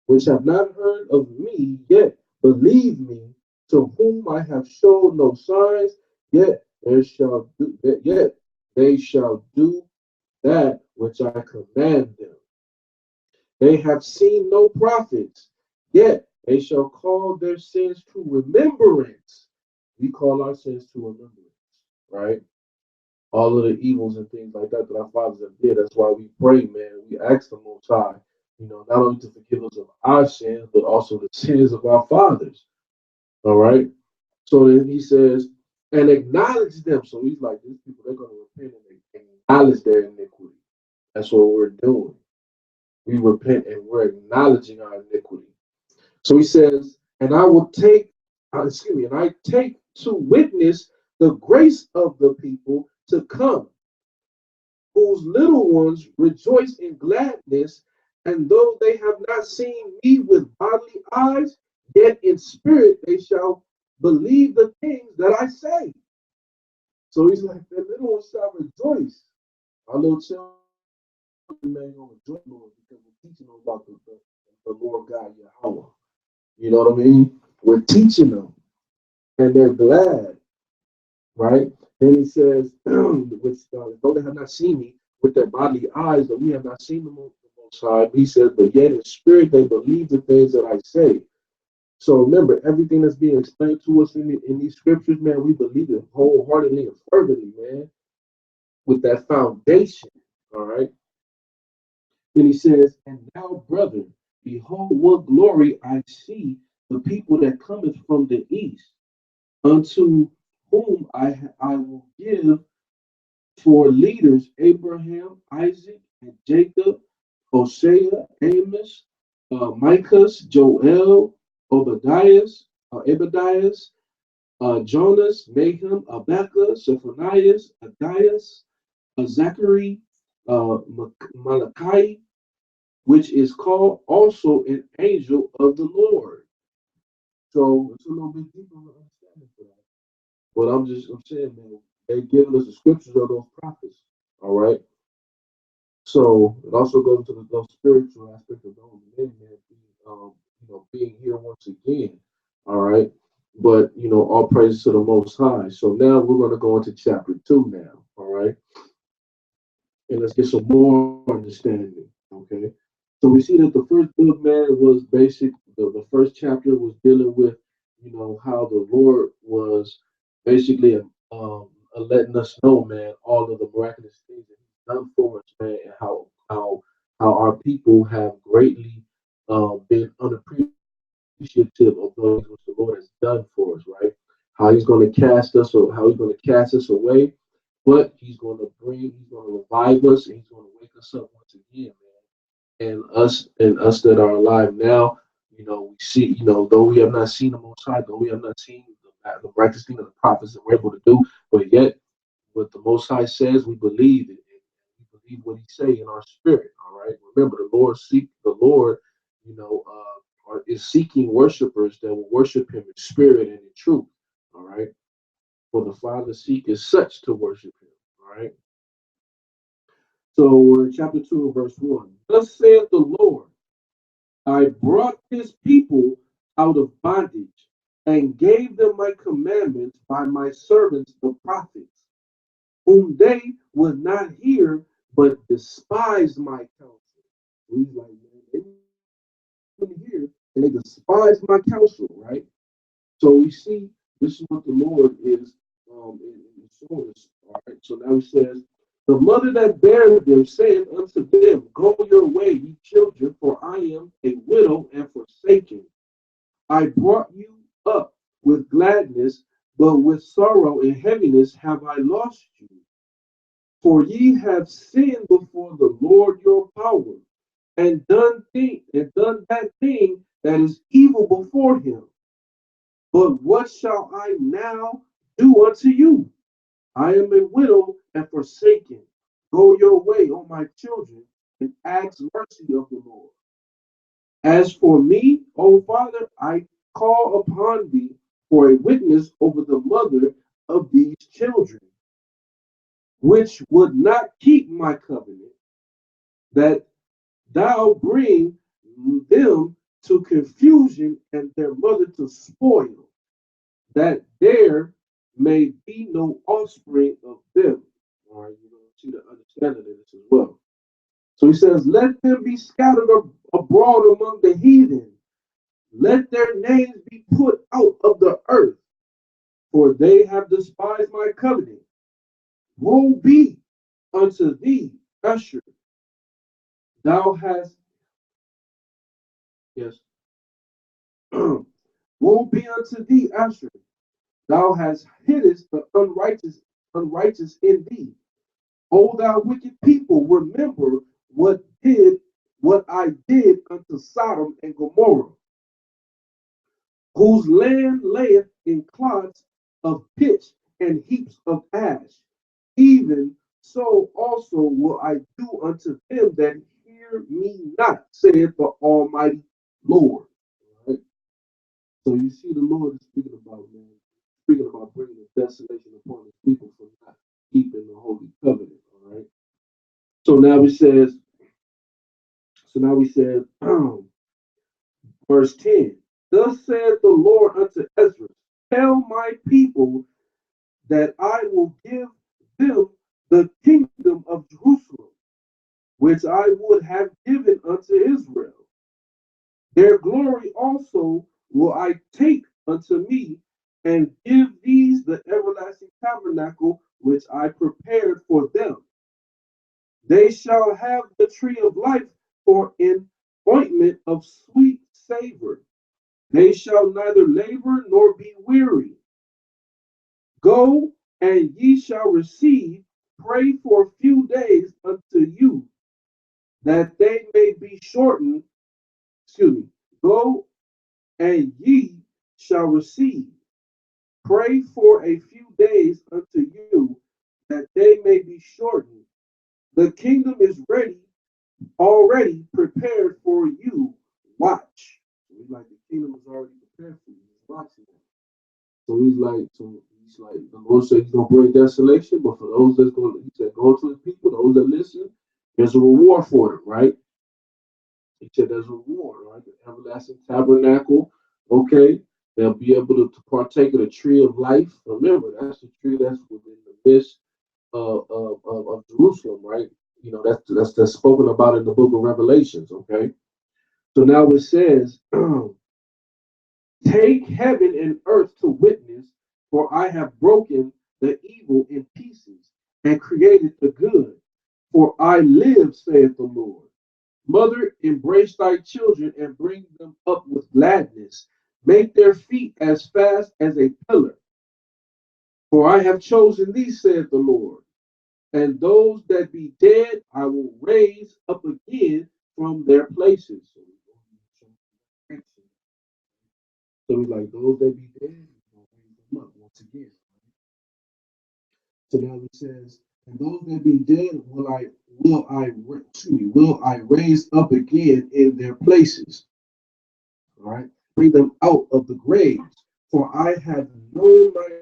which have not heard of me, yet believe me, to whom I have shown no signs, yet they shall do that which I command them. They have seen no prophets, yet they shall call their sins to remembrance." We call our sins to remembrance, right? All of the evils and things like that that our fathers have did. That's why we pray, man. We ask the Most High, not only to forgive us of our sins, but also the sins of our fathers. All right. So then He says, and acknowledge them. So He's like, these people, they're going to repent and acknowledge their iniquity. That's what we're doing. We repent and we're acknowledging our iniquity. So He says, and I take to witness the grace of the people to come, whose little ones rejoice in gladness, and though they have not seen me with bodily eyes, yet in spirit they shall believe the things that I say. So He's like, the little ones shall rejoice. Our little children, man, gonna rejoice, Lord, because we're teaching them about the Lord God Yahweh. You know what I mean? We're teaching them, and they're glad, right? Then He says, which though they have not seen me with their bodily eyes, that we have not seen the Most High. He says, but yet in spirit they believe the things that I say. So remember, everything that's being explained to us in these scriptures, man, we believe it wholeheartedly and fervently, man, with that foundation. All right. Then He says, and now, brethren, behold, what glory I see the people that cometh from the east, unto whom I will give for leaders Abraham, Isaac, and Jacob, Hosea, Amos, Micah, Joel, Obadiah, Jonas, Nahum, Abeka, Zephaniah, Adias, Zachary, Malachi, which is called also an angel of the Lord. So it's a little bit deeper understanding for that. But I'm saying, man, they're giving us the scriptures of those prophets. All right. So it also goes to the spiritual aspect of those men, man, being here once again. All right. But all praise to the Most High. So now we're going to go into chapter 2 now. All right. And let's get some more understanding. Okay. So we see that the first book, man, was basic. The first chapter was dealing with, how the Lord was basically letting us know, man, all of the miraculous things that He's done for us, man, and how our people have greatly been unappreciative of those which the Lord has done for us, right? How He's going to cast us away, but He's going to revive us, and He's going to wake us up once again, man. And us that are alive now, we see, though we have not seen the Most High, though we have not seen the miraculous thing that the prophets that we're able to do, but yet what the Most High says, we believe it. We believe what He say in our spirit. All right. Remember, the Lord, is seeking worshipers that will worship Him in spirit and in truth. All right. For the Father seeketh such to worship Him. All right. So we're in chapter 2, verse 1. Thus saith the Lord, I brought His people out of bondage and gave them my commandments by my servants the prophets, whom they would not hear, but despised my counsel. So He's like, man, they wouldn't hear, and they despised my counsel, right? So we see this is what the Lord is showing us. All right. So now He says, The mother that bare them said unto them, Go your way, ye children, for I am a widow and forsaken. I brought you up with gladness, but with sorrow and heaviness have I lost you. For ye have sinned before the Lord your power, and done that thing that is evil before him. But what shall I now do unto you? I am a widow and forsaken. Go your way, O my children, and ask mercy of the Lord. As for me, O Father, I call upon thee for a witness over the mother of these children, which would not keep my covenant, that thou bring them to confusion and their mother to spoil, that there may be no offspring of them. All right, you're going to see the understanding of this as well. So he says, Let them be scattered abroad among the heathen. Let their names be put out of the earth, for they have despised my covenant. Woe be unto thee, Usher. Thou hast, yes, woe be unto thee, Asher. Thou hast hiddest the unrighteous in thee. O thou wicked people, remember what I did unto Sodom and Gomorrah, whose land layeth in clods of pitch and heaps of ash. Even so also will I do unto them that hear me not, saith the Almighty Lord. Right? So you see the Lord is speaking about, man, speaking about bringing the desolation upon his people for not keeping the holy covenant. All right. So now he says, so now we said, verse 10. Thus saith the Lord unto Esdras, Tell my people that I will give them the kingdom of Jerusalem, which I would have given unto Israel. Their glory also will I take unto me, and give these the everlasting tabernacle which I prepared for them. They shall have the tree of life for an ointment of sweet savor. They shall neither labor nor be weary. Go, and ye shall receive. Pray for a few days unto you, that they may be shortened. Excuse me. Go, and ye shall receive. Pray for a few days unto you, that they may be shortened. The kingdom is ready, already prepared for you. Watch. So he's like, the kingdom is already prepared for you. He's watching it. So he's like, the Lord said he's gonna bring desolation, but for those that's going, he said, go to the people, those that listen, there's a reward for them, right? He said there's a reward, right? The everlasting tabernacle, okay. They'll be able to partake of the tree of life. Remember, that's the tree that's within the midst of Jerusalem, right? You know, that's spoken about in the book of Revelations, okay? So now it says, Take heaven and earth to witness, for I have broken the evil in pieces and created the good. For I live, saith the Lord. Mother, embrace thy children and bring them up with gladness. Make their feet as fast as a pillar. For I have chosen thee, saith the Lord. And those that be dead I will raise up again from their places. So he's like, those that be dead, I'll raise them up once again. So now he says, and those that be dead will I raise up again in their places. All right, bring them out of the graves, for I have known my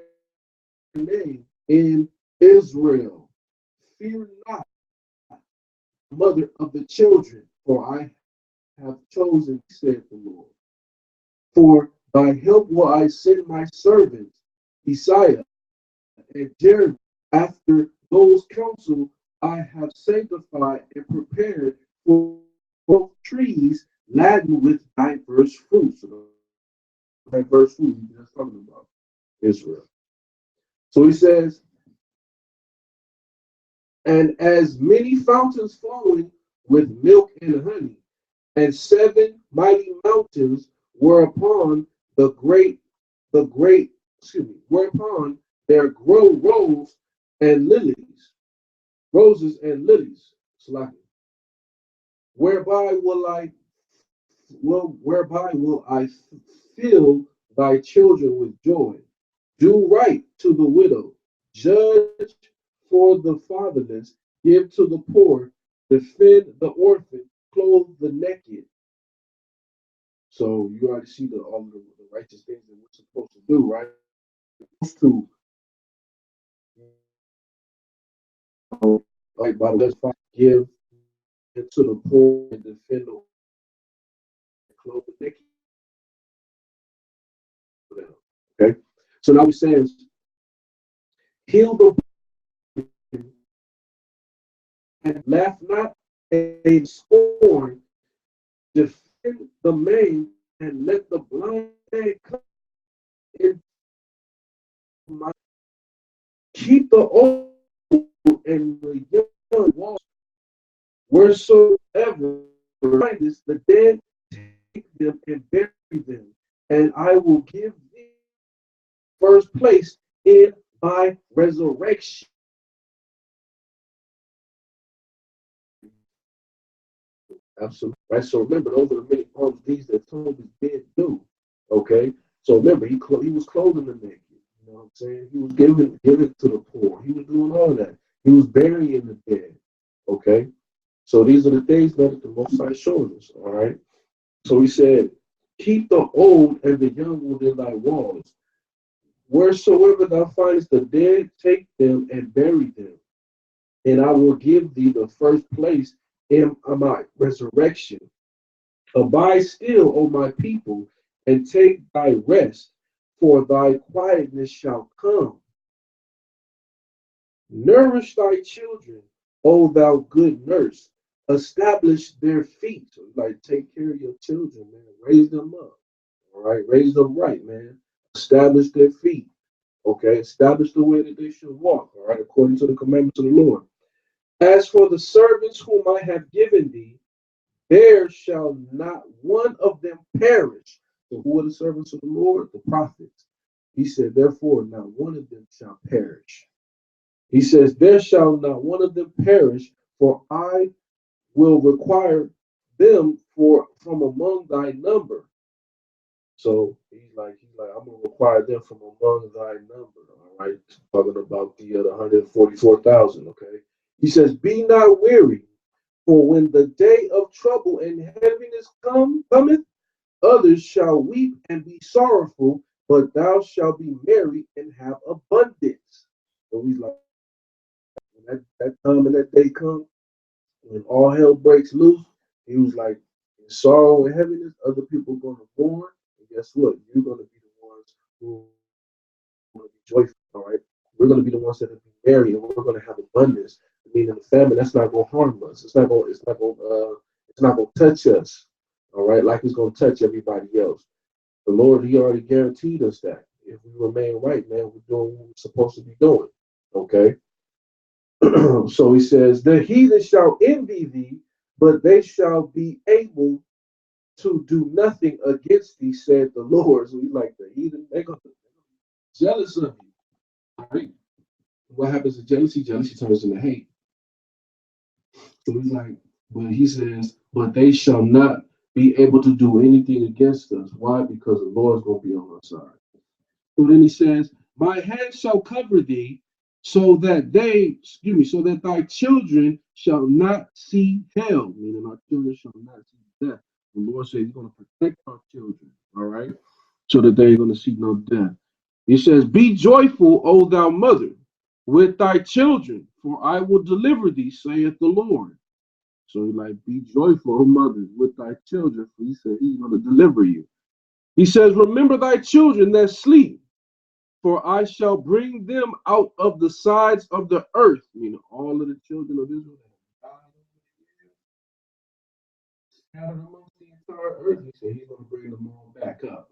name in Israel. Fear not, mother of the children, for I have chosen, said the Lord. For by help will I send my servants, Isaiah and Jeremiah. After those counsel I have sanctified and prepared for both trees laden with diverse fruits. So diverse fruit, that's talking about Israel. So he says, and as many fountains flowing with milk and honey, and 7 mighty mountains were upon the great, excuse me, were upon there grow roses and lilies, whereby will I fill thy children with joy. Do right to the widow, judge for the fatherless, give to the poor, defend the orphan, clothe the naked. So you already see all the righteous things that we're supposed to do, right? To like by the give to the poor and defend the clothe the naked. Okay. So now he says, heal the and laugh not and scorn, defend the maimed, and let the blind man come into my keep the old and the young walk wheresoever findest the dead, take them and bury them, and I will give thee first place in my resurrection. Absolutely. Right. So remember, those are the many palms deeds that Tony did do. Okay. So remember, he was clothing the naked. You know what I'm saying? He was giving to the poor. He was doing all that. He was burying the dead. Okay. So these are the things that the Most High shows us. All right. So he said, keep the old and the young within thy walls. Wheresoever thou findest the dead, take them and bury them. And I will give thee the first place in my resurrection. Abide still, O my people, and take thy rest, for thy quietness shall come. Nourish thy children, O thou good nurse. Establish their feet. So, like, take care of your children, man. Raise them up. All right. Raise them right, man. Establish their feet. Okay. Establish the way that they should walk. All right. According to the commandments of the Lord. As for the servants whom I have given thee, there shall not one of them perish. So who are the servants of the Lord? The prophets. He said, therefore, not one of them shall perish. He says, there shall not one of them perish, for I will require them from among thy number. So he's like, I'm gonna require them from among thy number. All right, talking about the 144,000. Okay. He says, be not weary, for when the day of trouble and heaviness cometh, others shall weep and be sorrowful, but thou shalt be merry and have abundance. So he's like, when that time and that day come, when all hell breaks loose, he was like, in sorrow and heaviness, other people are going to mourn. And guess what? You're going to be the ones who are going to be joyful. All right. We're going to be the ones that will be merry, and we're going to have abundance. I mean, in the famine, that's not going to harm us. It's not going to touch us. All right. Like it's going to touch everybody else. The Lord, He already guaranteed us that. If we remain right, man, we're doing what we're supposed to be doing. Okay. So he says, the heathen shall envy thee, but they shall be able to do nothing against thee, said the Lord. So he's like, the heathen, they're going to be jealous of you. Right? What happens to jealousy? Jealousy turns into hate. So he's like, but he says, but they shall not be able to do anything against us. Why? Because the Lord's going to be on our side. So then he says, my hand shall cover thee, so that thy children shall not see hell, meaning our children shall not see death. The Lord says He's going to protect our children, all right, so that they ain't going to see no death. He says, be joyful, O thou mother, with thy children, for I will deliver thee, saith the Lord. So he's like, be joyful, O mother, with thy children, for he said He's going to deliver you. He says, remember thy children that sleep, for I shall bring them out of the sides of the earth, meaning all of the children of Israel that have died scattered amongst the entire earth. He said He's going to bring them all back up.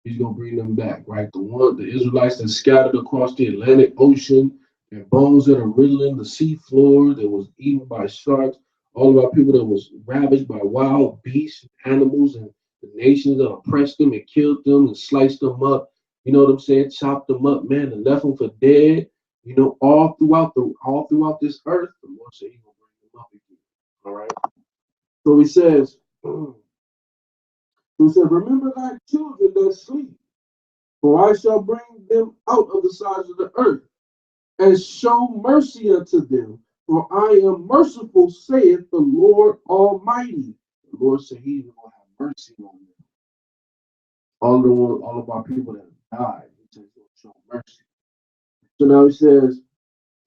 He's going to bring them back, right? The Israelites that scattered across the Atlantic Ocean, and bones that are riddling the sea floor, that was eaten by sharks, all of our people that was ravaged by wild beasts, animals, and the nations that oppressed them and killed them and sliced them up. You know what I'm saying? Chopped them up, man, and left them for dead. You know, all throughout this earth, the Lord said He will bring them up again. All right. So He says, He said, remember thy children that sleep, for I shall bring them out of the sides of the earth and show mercy unto them. For I am merciful, saith the Lord Almighty. The Lord said He's going to have mercy on them. All of our people that have died, He says He'll show mercy. So now He says,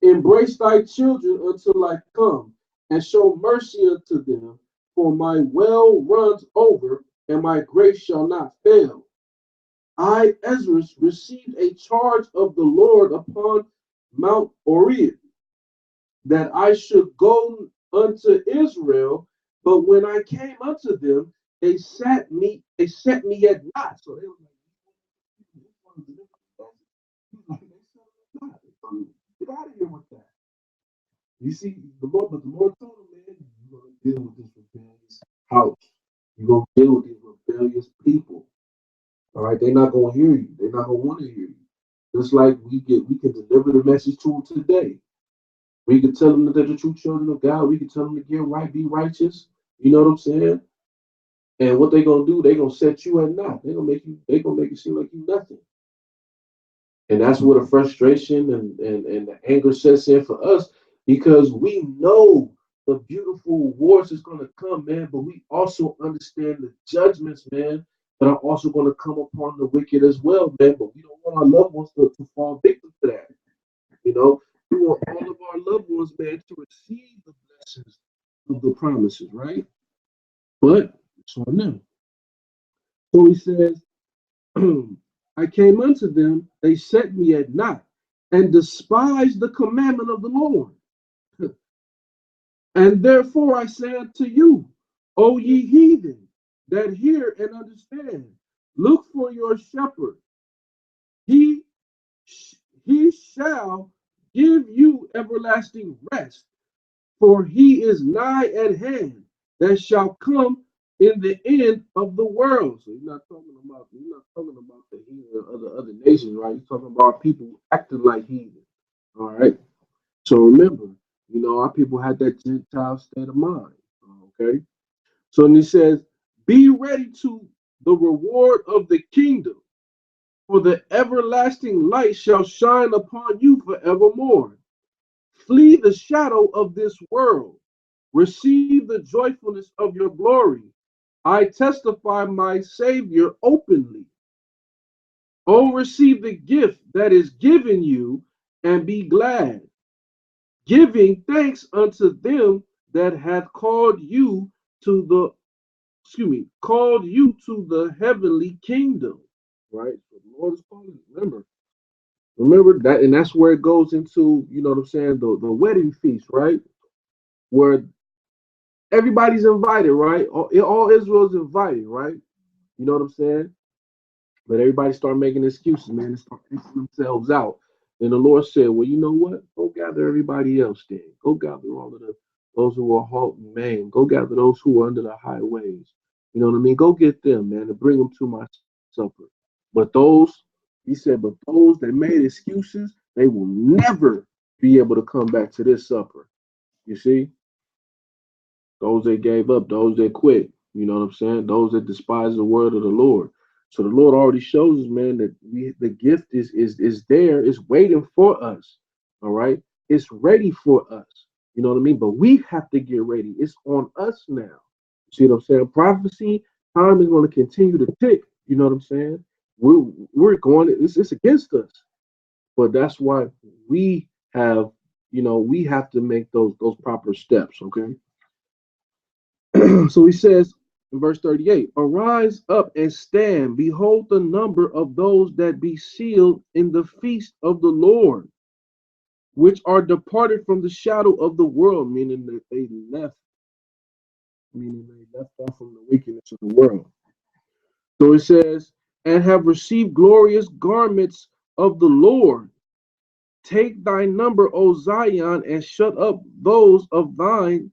embrace thy children until I come, and show mercy unto them. For my well runs over, and my grace shall not fail. I, Esdras, received a charge of the Lord upon Mount Orion, that I should go unto Israel, but when I came unto them, they set me at naught. So they were like, get out of here with that. You see, the Lord told him, man, you're gonna deal with this rebellious house. You're gonna deal with these rebellious people. All right, they're not gonna hear you. They're not gonna want to hear you. Just like we can deliver the message to them today. We can tell them that they're the true children of God. We can tell them to get right, be righteous. You know what I'm saying? And what they gonna do? They gonna set you at naught. They gonna make it seem like you nothing. And that's where the frustration and the anger sets in for us because we know the beautiful rewards is gonna come, man. But we also understand the judgments, man, that are also gonna come upon the wicked as well, man. But we don't want our loved ones to fall victim to that. You know, we want all of our loved ones, man, to receive the blessings of the promises, right? But it's on them. So He says, I came unto them, they set me at naught, and despised the commandment of the Lord. And therefore I say unto you, O ye heathen, that hear and understand, look for your shepherd. He, he shall give you everlasting rest, for he is nigh at hand, that shall come in the end of the world. So you're not talking about the heathen of the other nations, right? You're talking about people acting like heathen. All right. So remember, our people had that Gentile state of mind. Okay. So and He says, be ready to the reward of the kingdom, for the everlasting light shall shine upon you forevermore. Flee the shadow of this world. Receive the joyfulness of your glory. I testify my Savior openly. Oh, receive the gift that is given you and be glad, giving thanks unto them that hath called you to the heavenly kingdom. Right? So the Lord is calling. Remember that, and that's where it goes into, you know what I'm saying, the wedding feast, right? Where everybody's invited, right? All Israel's invited, right? You know what I'm saying? But everybody start making excuses, man, and start fixing themselves out. And the Lord said, well, you know what? Go gather everybody else then. Go gather all of those who are halt and maimed. Go gather those who are under the highways. You know what I mean? Go get them, man, and bring them to my supper. But He said, but those that made excuses, they will never be able to come back to this supper. You see? Those that gave up, those that quit. You know what I'm saying? Those that despise the word of the Lord. So the Lord already shows us, man, that the gift is there, it's waiting for us. All right, it's ready for us. You know what I mean? But we have to get ready. It's on us now. See what I'm saying? Prophecy time is going to continue to tick. You know what I'm saying? We're going. It's against us. But that's why we have to make those proper steps. Okay. So He says in verse 38, arise up and stand. Behold the number of those that be sealed in the feast of the Lord, which are departed from the shadow of the world, meaning they left off from the wickedness of the world. So it says, and have received glorious garments of the Lord. Take thy number, O Zion, and shut up those of thine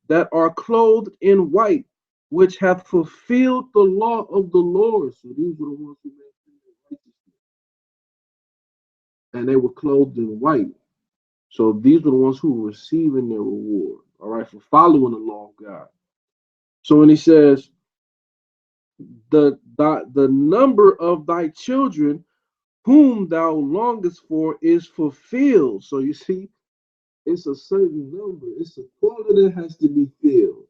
that are clothed in white, which have fulfilled the law of the Lord. So these were the ones who made righteousness, and they were clothed in white. So these were the ones who were receiving their reward, all right, for following the law of God. So when he says, the number of thy children whom thou longest for is fulfilled. So you see, it's a certain number, it's a quota that has to be filled.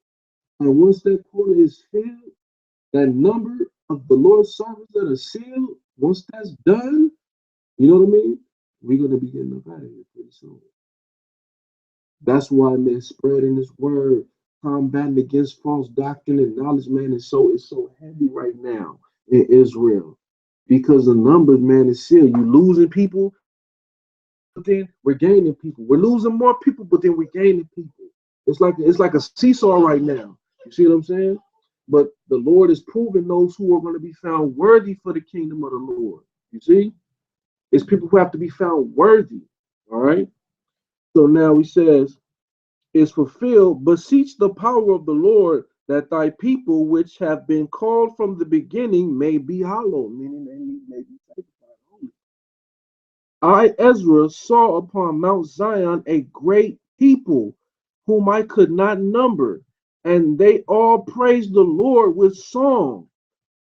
And once that quota is filled, that number of the Lord's servants that are sealed, once that's done, you know what I mean? We're going to be getting up out of here pretty soon. That's why, man, spreading this word, combating against false doctrine and knowledge, man, is so heavy right now in Israel. Because the numbers, man, is sealed. You losing people, but then we're gaining people. We're losing more people, but then we're gaining people. It's like a seesaw right now. You see what I'm saying? But the Lord is proving those who are going to be found worthy for the kingdom of the Lord. You see? It's people who have to be found worthy. All right. So now he says, is fulfilled, beseech the power of the Lord that thy people which have been called from the beginning may be hallowed, meaning they may be sanctified. I, Ezra, saw upon Mount Zion a great people whom I could not number, and they all praised the Lord with song.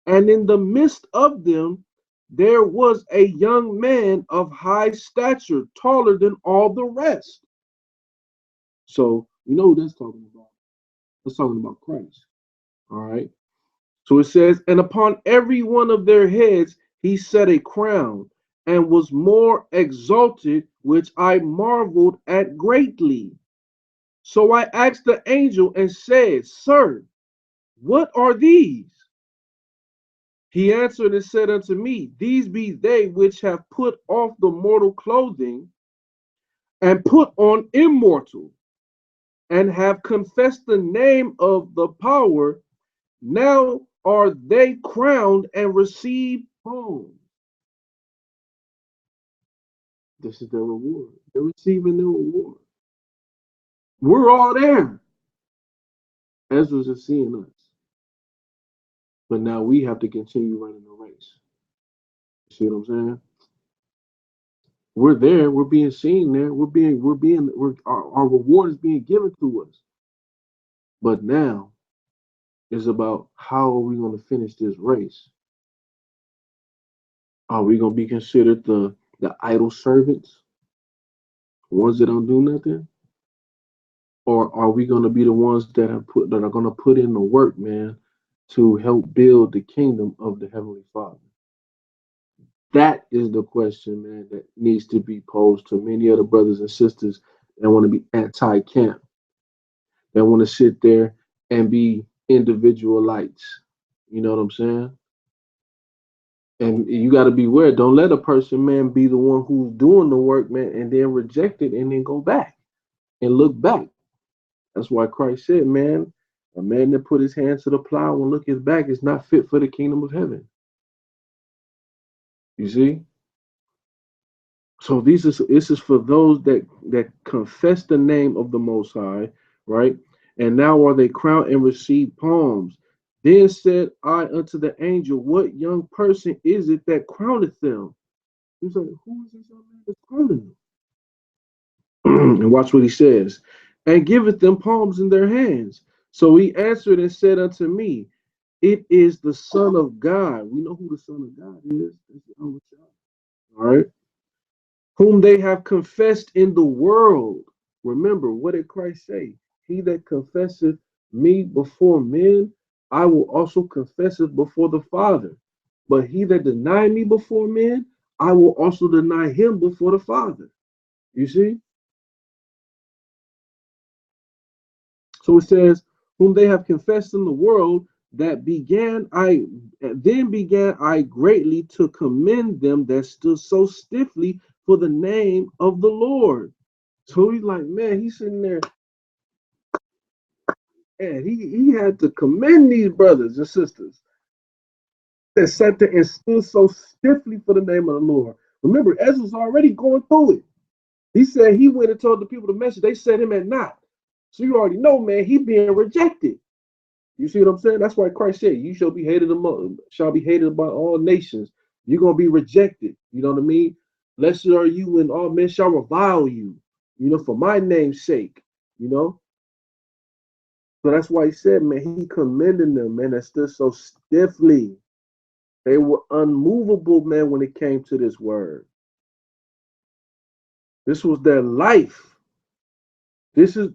And in the midst of them there was a young man of high stature, taller than all the rest. So you know who that's talking about. That's talking about Christ. All right. So it says, and upon every one of their heads he set a crown, and was more exalted, which I marveled at greatly. So I asked the angel and said, Sir, what are these? He answered and said unto me, These be they which have put off the mortal clothing and put on immortal, and have confessed the name of the power. Now are they crowned and receive homes. This is their reward. They're receiving their reward. We're all there. Ezra's is seeing us. But now we have to continue running the race. See what I'm saying? We're there. We're being seen there. Our reward is being given to us. But now it's about how are we going to finish this race? Are we going to be considered the idle servants, ones that don't do nothing? Or are we going to be the ones that are going to put in the work, man, to help build the kingdom of the Heavenly Father? That is the question, man, that needs to be posed to many other brothers and sisters that want to be anti-camp, that want to sit there and be individualites. You know what I'm saying? And you got to beware. Don't let a person, man, be the one who's doing the work, man, and then reject it and then go back and look back. That's why Christ said, man, a man that put his hands to the plow and look his back is not fit for the kingdom of heaven. You see? So this is for those that confess the name of the Most High, right? And now are they crowned and receive palms. Then said I unto the angel, What young person is it that crowneth them? He's like, Who is this young man that's crowning them? And watch what he says. And giveth them palms in their hands. So he answered and said unto me, It is the Son of God. We know who the Son of God is. All right. Whom they have confessed in the world. Remember, what did Christ say? He that confesseth me before men, I will also confess it before the Father. But he that deny me before men, I will also deny him before the Father. You see? So it says, whom they have confessed in the world, then began I greatly to commend them that stood so stiffly for the name of the Lord. So he's like, man, he's sitting there, and he had to commend these brothers and sisters that sat there and stood so stiffly for the name of the Lord. Remember, Ezra's already going through it. He said he went and told the people the message. They set him at naught. So you already know, man, he being rejected. You see what I'm saying? That's why Christ said, "You shall be hated by all nations." You're gonna be rejected. You know what I mean? Blessed are you when all men shall revile you. You know, for my name's sake. You know, so that's why he said, man, he commended them, man, that stood so stiffly. They were unmovable, man, when it came to this word. This was their life. This is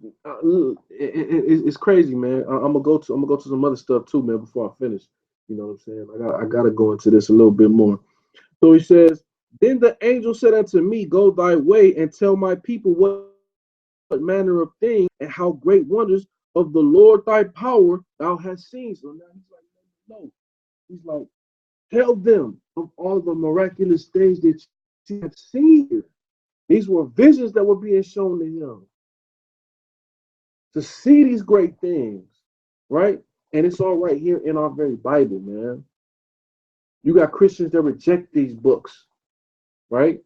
it's crazy, man. I'm gonna go to some other stuff too, man. Before I finish, you know what I'm saying? I gotta go into this a little bit more. So he says, then the angel said unto me, go thy way and tell my people what manner of things and how great wonders of the Lord thy power thou hast seen. So now he's like, no, he's like, tell them of all the miraculous things that you have seen here. These were visions that were being shown to him to see these great things, right? And it's all right here in our very Bible, man. You got Christians that reject these books, right?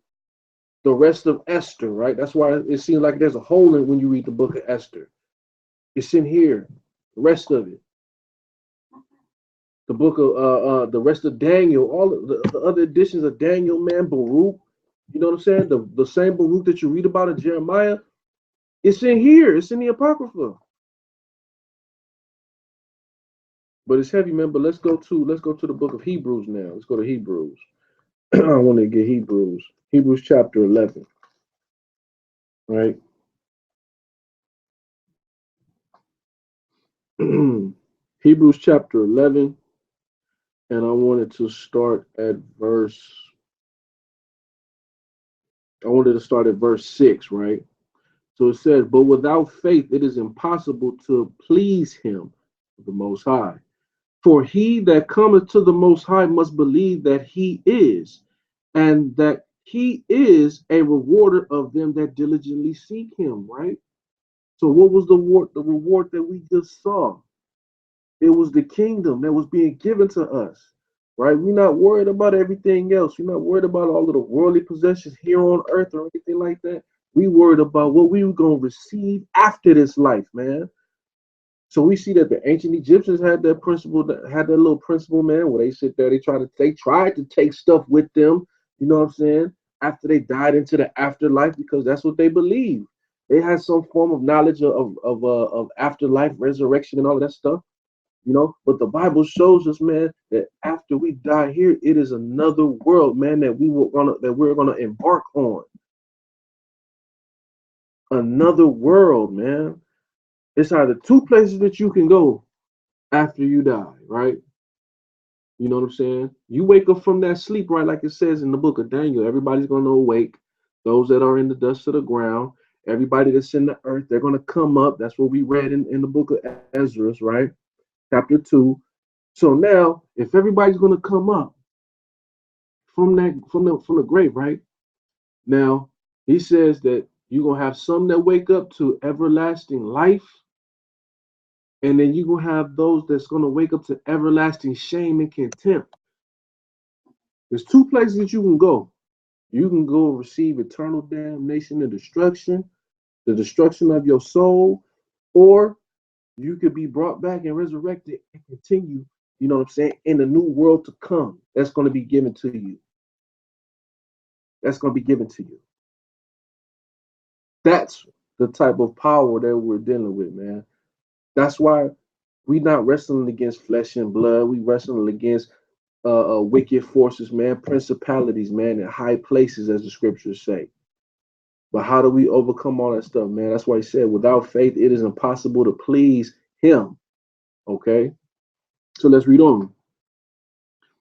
The rest of Esther, right? That's why it seems like there's a hole in when you read the book of Esther. It's in here, the rest of it. The book of the rest of Daniel, all of the other editions of Daniel, man, Baruch. You know what I'm saying? The same Baruch that you read about in Jeremiah, it's in here. It's in the Apocrypha. But it's heavy, man. But let's go to the book of Hebrews now. Let's go to Hebrews. I want to get Hebrews. Hebrews chapter 11. Right? Hebrews chapter 11. And I wanted to start at verse 6, right? So it says, but without faith it is impossible to please him, the Most High. For he that cometh to the Most High must believe that he is, and that he is a rewarder of them that diligently seek him, right? So what was the reward that we just saw? It was the kingdom that was being given to us, right? We're not worried about everything else. We're not worried about all of the worldly possessions here on earth or anything like that. We worried about what we were going to receive after this life, man. So we see that the ancient Egyptians had that principle, had that little principle, man, where they sit there, they tried to take stuff with them, you know what I'm saying, after they died into the afterlife, because that's what they believed. They had some form of knowledge of afterlife, resurrection, and all of that stuff, you know. But the Bible shows us, man, that after we die here, it is another world, man, that we're gonna embark on. Another world, man. It's either two places that you can go after you die, right? You know what I'm saying? You wake up from that sleep, right? Like it says in the book of Daniel, everybody's going to awake. Those that are in the dust of the ground, everybody that's in the earth, they're going to come up. That's what we read in the book of Esdras, right? Chapter 2. So now, if everybody's going to come up from the grave, right? Now, he says that you're going to have some that wake up to everlasting life. And then you're going to have those that's going to wake up to everlasting shame and contempt. There's two places that you can go. You can go receive eternal damnation and destruction, the destruction of your soul, or you could be brought back and resurrected and continue, you know what I'm saying, in the new world to come. That's going to be given to you. That's going to be given to you. That's the type of power that we're dealing with, man. That's why we're not wrestling against flesh and blood. We wrestling against wicked forces, man, principalities, man, in high places, as the scriptures say. But how do we overcome all that stuff, man? That's why he said, without faith, it is impossible to please him. Okay? So let's read on.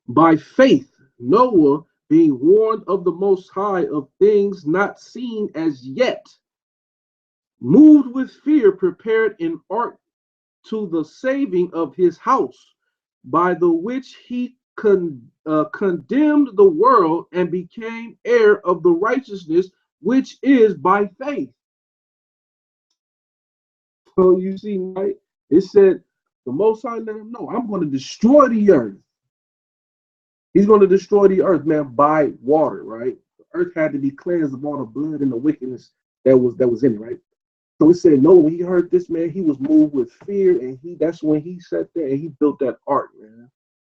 By faith, Noah, being warned of the Most High of things not seen as yet, moved with fear, prepared an ark to the saving of his house, by the which he condemned the world and became heir of the righteousness which is by faith. So you see, right? It said the Most High let him know, I'm going to destroy the earth. He's going to destroy the earth, man, by water, right? The earth had to be cleansed of all the blood and the wickedness that was in it, right? So it said no, when he heard this, man, he was moved with fear, and that's when he sat there and he built that ark, man.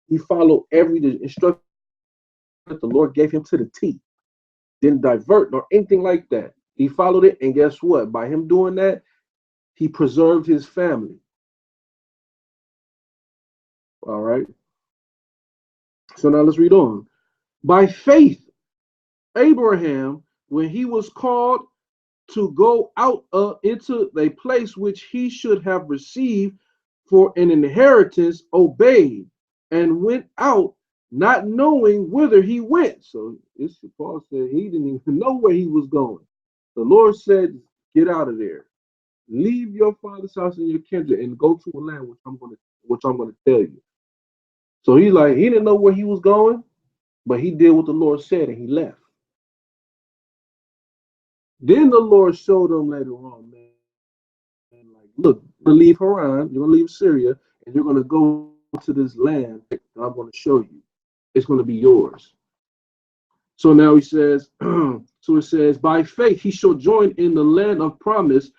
He followed every instruction that the Lord gave him to the T. Didn't divert nor anything like that. He followed it, and guess what? By him doing that, he preserved his family. All right. So now let's read on. By faith, Abraham, when he was called to go out into a place which he should have received for an inheritance, obeyed and went out, not knowing whither he went. So this Paul said he didn't even know where he was going. The Lord said, "Get out of there. Leave your father's house and your kindred and go to a land which I'm gonna tell you." So he didn't know where he was going, but he did what the Lord said and he left. Then the Lord showed him later on, man, like, look, you're gonna leave Haran, you're gonna leave Syria, and you're gonna go to this land that I'm gonna show you. It's gonna be yours. So now he says, so it says, by faith he shall join in the land of promise,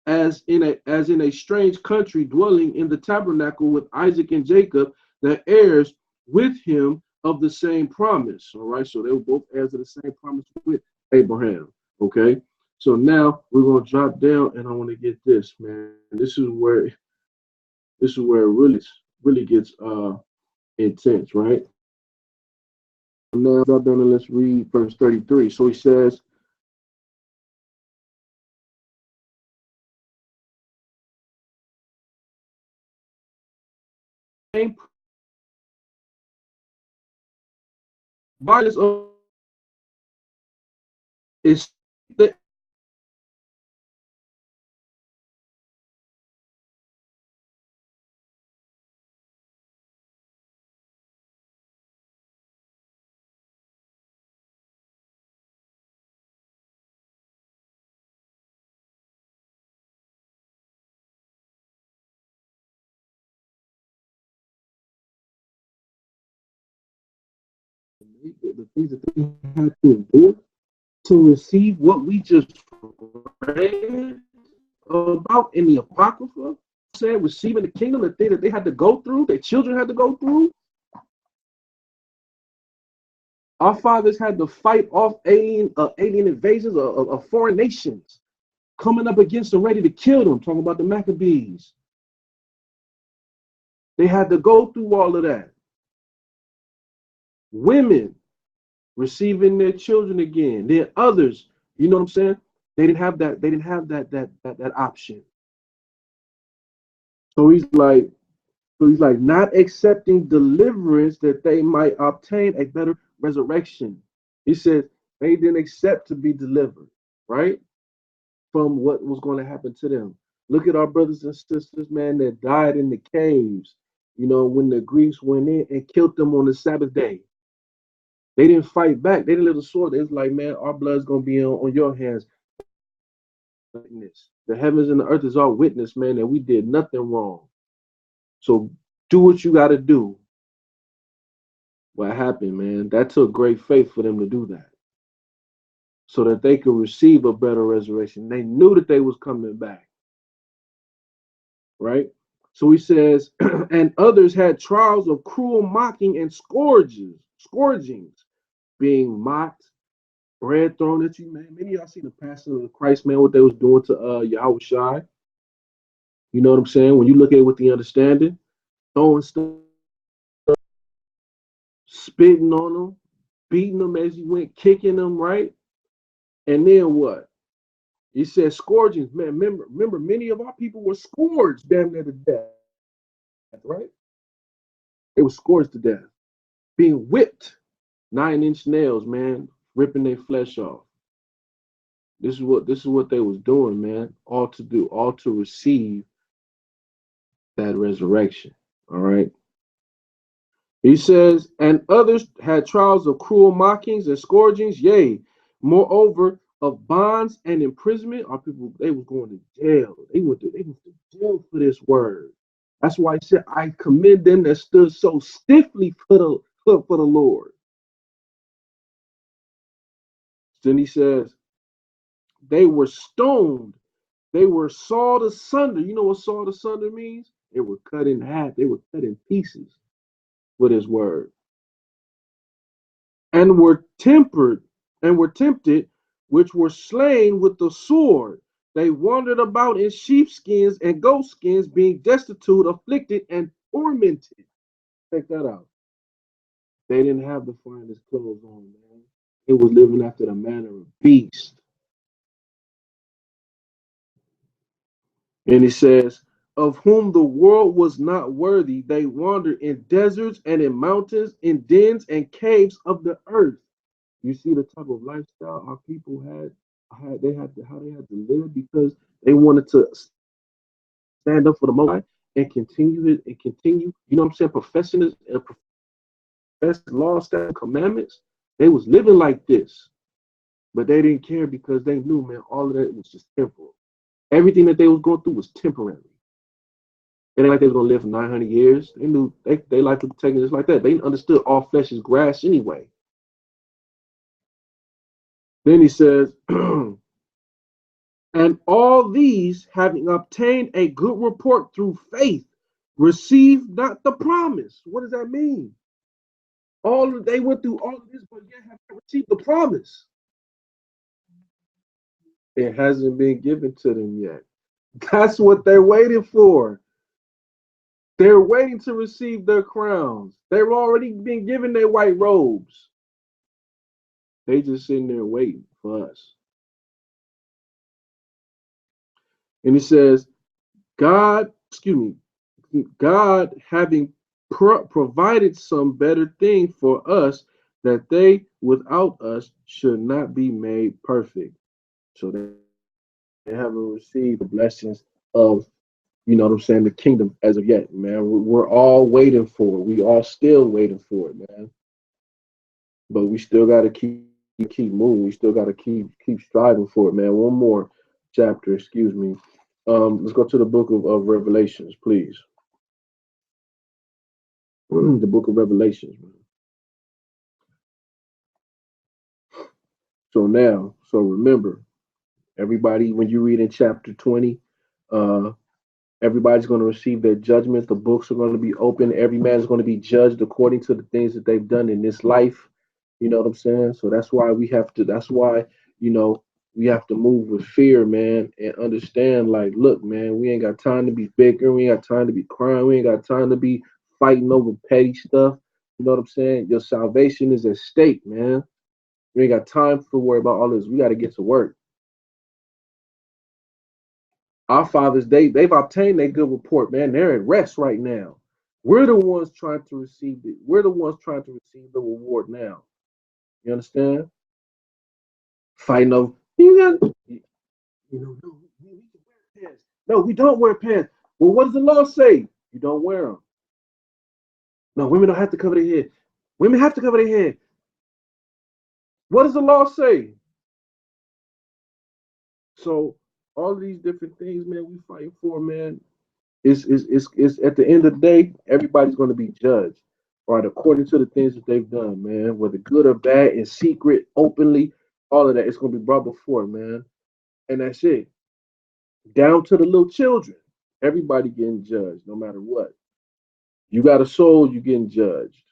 as in a strange country, dwelling in the tabernacle with Isaac and Jacob, the heirs with him of the same promise. All right, so they were both heirs of the same promise with Abraham. Okay, so now we're gonna drop down, and I want to get this, man. This is where it really gets intense, right? Now drop down and let's read verse 33. So he says, violence is the things that they have to endure to receive what we just read about in the Apocrypha, saying receiving the kingdom, the thing that they had to go through, their children had to go through. Our fathers had to fight off alien invasions of foreign nations coming up against them, ready to kill them. Talking about the Maccabees, they had to go through all of that. Women receiving their children again. Then others, you know what I'm saying? They didn't have that. They didn't have that option. So he's like not accepting deliverance that they might obtain a better resurrection. He said they didn't accept to be delivered, right, from what was going to happen to them. Look at our brothers and sisters, man, that died in the caves. When the Greeks went in and killed them on the Sabbath day. They didn't fight back. They didn't lift a sword. It's like, man, our blood's gonna be on your hands. The heavens and the earth is our witness, man, that we did nothing wrong. So do what you got to do. What happened, man? That took great faith for them to do that, so that they could receive a better resurrection. They knew that they was coming back, right? So he says, and others had trials of cruel mocking and scourgings, being mocked, bread thrown at you, man. Many of y'all seen the passion of Christ, man, what they was doing to Yahweh. You know what I'm saying? When you look at it with the understanding, throwing stuff, spitting on them, beating them as you went, kicking them, right? And then what? He said scourgings, man. Remember, many of our people were scourged damn near to death, right? They were scourged to death, being whipped, 9-inch nails, man, ripping their flesh off. This is what they was doing, man. All to receive that resurrection. All right. He says, and others had trials of cruel mockings and scourgings, yea, moreover, of bonds and imprisonment. Our people, they was going to jail. They went to jail for this word. That's why he said, I commend them that stood so stiffly for the Lord. Then he says, They were stoned. They were sawed asunder. You know what sawed asunder means? They were cut in half. They were cut in pieces with his word. And were tempered and were tempted, which were slain with the sword. They wandered about in sheepskins and goatskins, being destitute, afflicted, and tormented. Check that out. They didn't have the finest clothes on, man. They was living after the manner of beasts. And he says, of whom the world was not worthy, they wandered in deserts and in mountains, in dens and caves of the earth. You see the type of lifestyle our people had they had to, how they had to live because they wanted to stand up for the Most High and continue it and continue. You know what I'm saying? Professing it and profess law, statute, commandments. They was living like this, but they didn't care because they knew, man, all of that was just temporal. Everything that they was going through was temporary. It ain't like they was gonna live for 900 years. They knew they life was taking just like that. They understood all flesh is grass anyway. Then he says, and all these, having obtained a good report through faith, received not the promise. What does that mean? They went through all of this, but yet have not received the promise. It hasn't been given to them yet. That's what they're waiting for. They're waiting to receive their crowns. They've already been given their white robes. They just sitting there waiting for us. And he says, God having provided some better thing for us, that they without us should not be made perfect. So they haven't received the blessings of, you know what I'm saying, the kingdom as of yet, man. We're all waiting for it. We are still waiting for it, man. But we still got to keep moving. We still got to keep striving for it, man. One more chapter, excuse me. Let's go to the book of Revelations, please. The book of Revelations, man. So remember, everybody, when you read in chapter 20, uh, everybody's going to receive their judgment. The books are going to be open. Every man is going to be judged according to the things that they've done in this life. You know what I'm saying? So that's why you know, we have to move with fear, man, and understand, like, look, man, we ain't got time to be bickering. We ain't got time to be crying. We ain't got time to be fighting over petty stuff. You know what I'm saying? Your salvation is at stake, man. We ain't got time to worry about all this. We got to get to work. Our fathers, they've obtained a good report, man. They're at rest right now. We're the ones trying to receive it. We're the ones trying to receive the reward now. You understand? Fighting over, no, we can wear pants. No, we don't wear pants. Well, what does the law say? You don't wear them. No, women don't have to cover their head. Women have to cover their head. What does the law say? So all of these different things, man, we fighting for, man. It's at the end of the day, everybody's going to be judged, right, according to the things that they've done, man, whether good or bad, in secret, openly, all of that. It's going to be brought before, man, and that's it. Down to the little children, everybody getting judged, no matter what. You got a soul, you getting judged,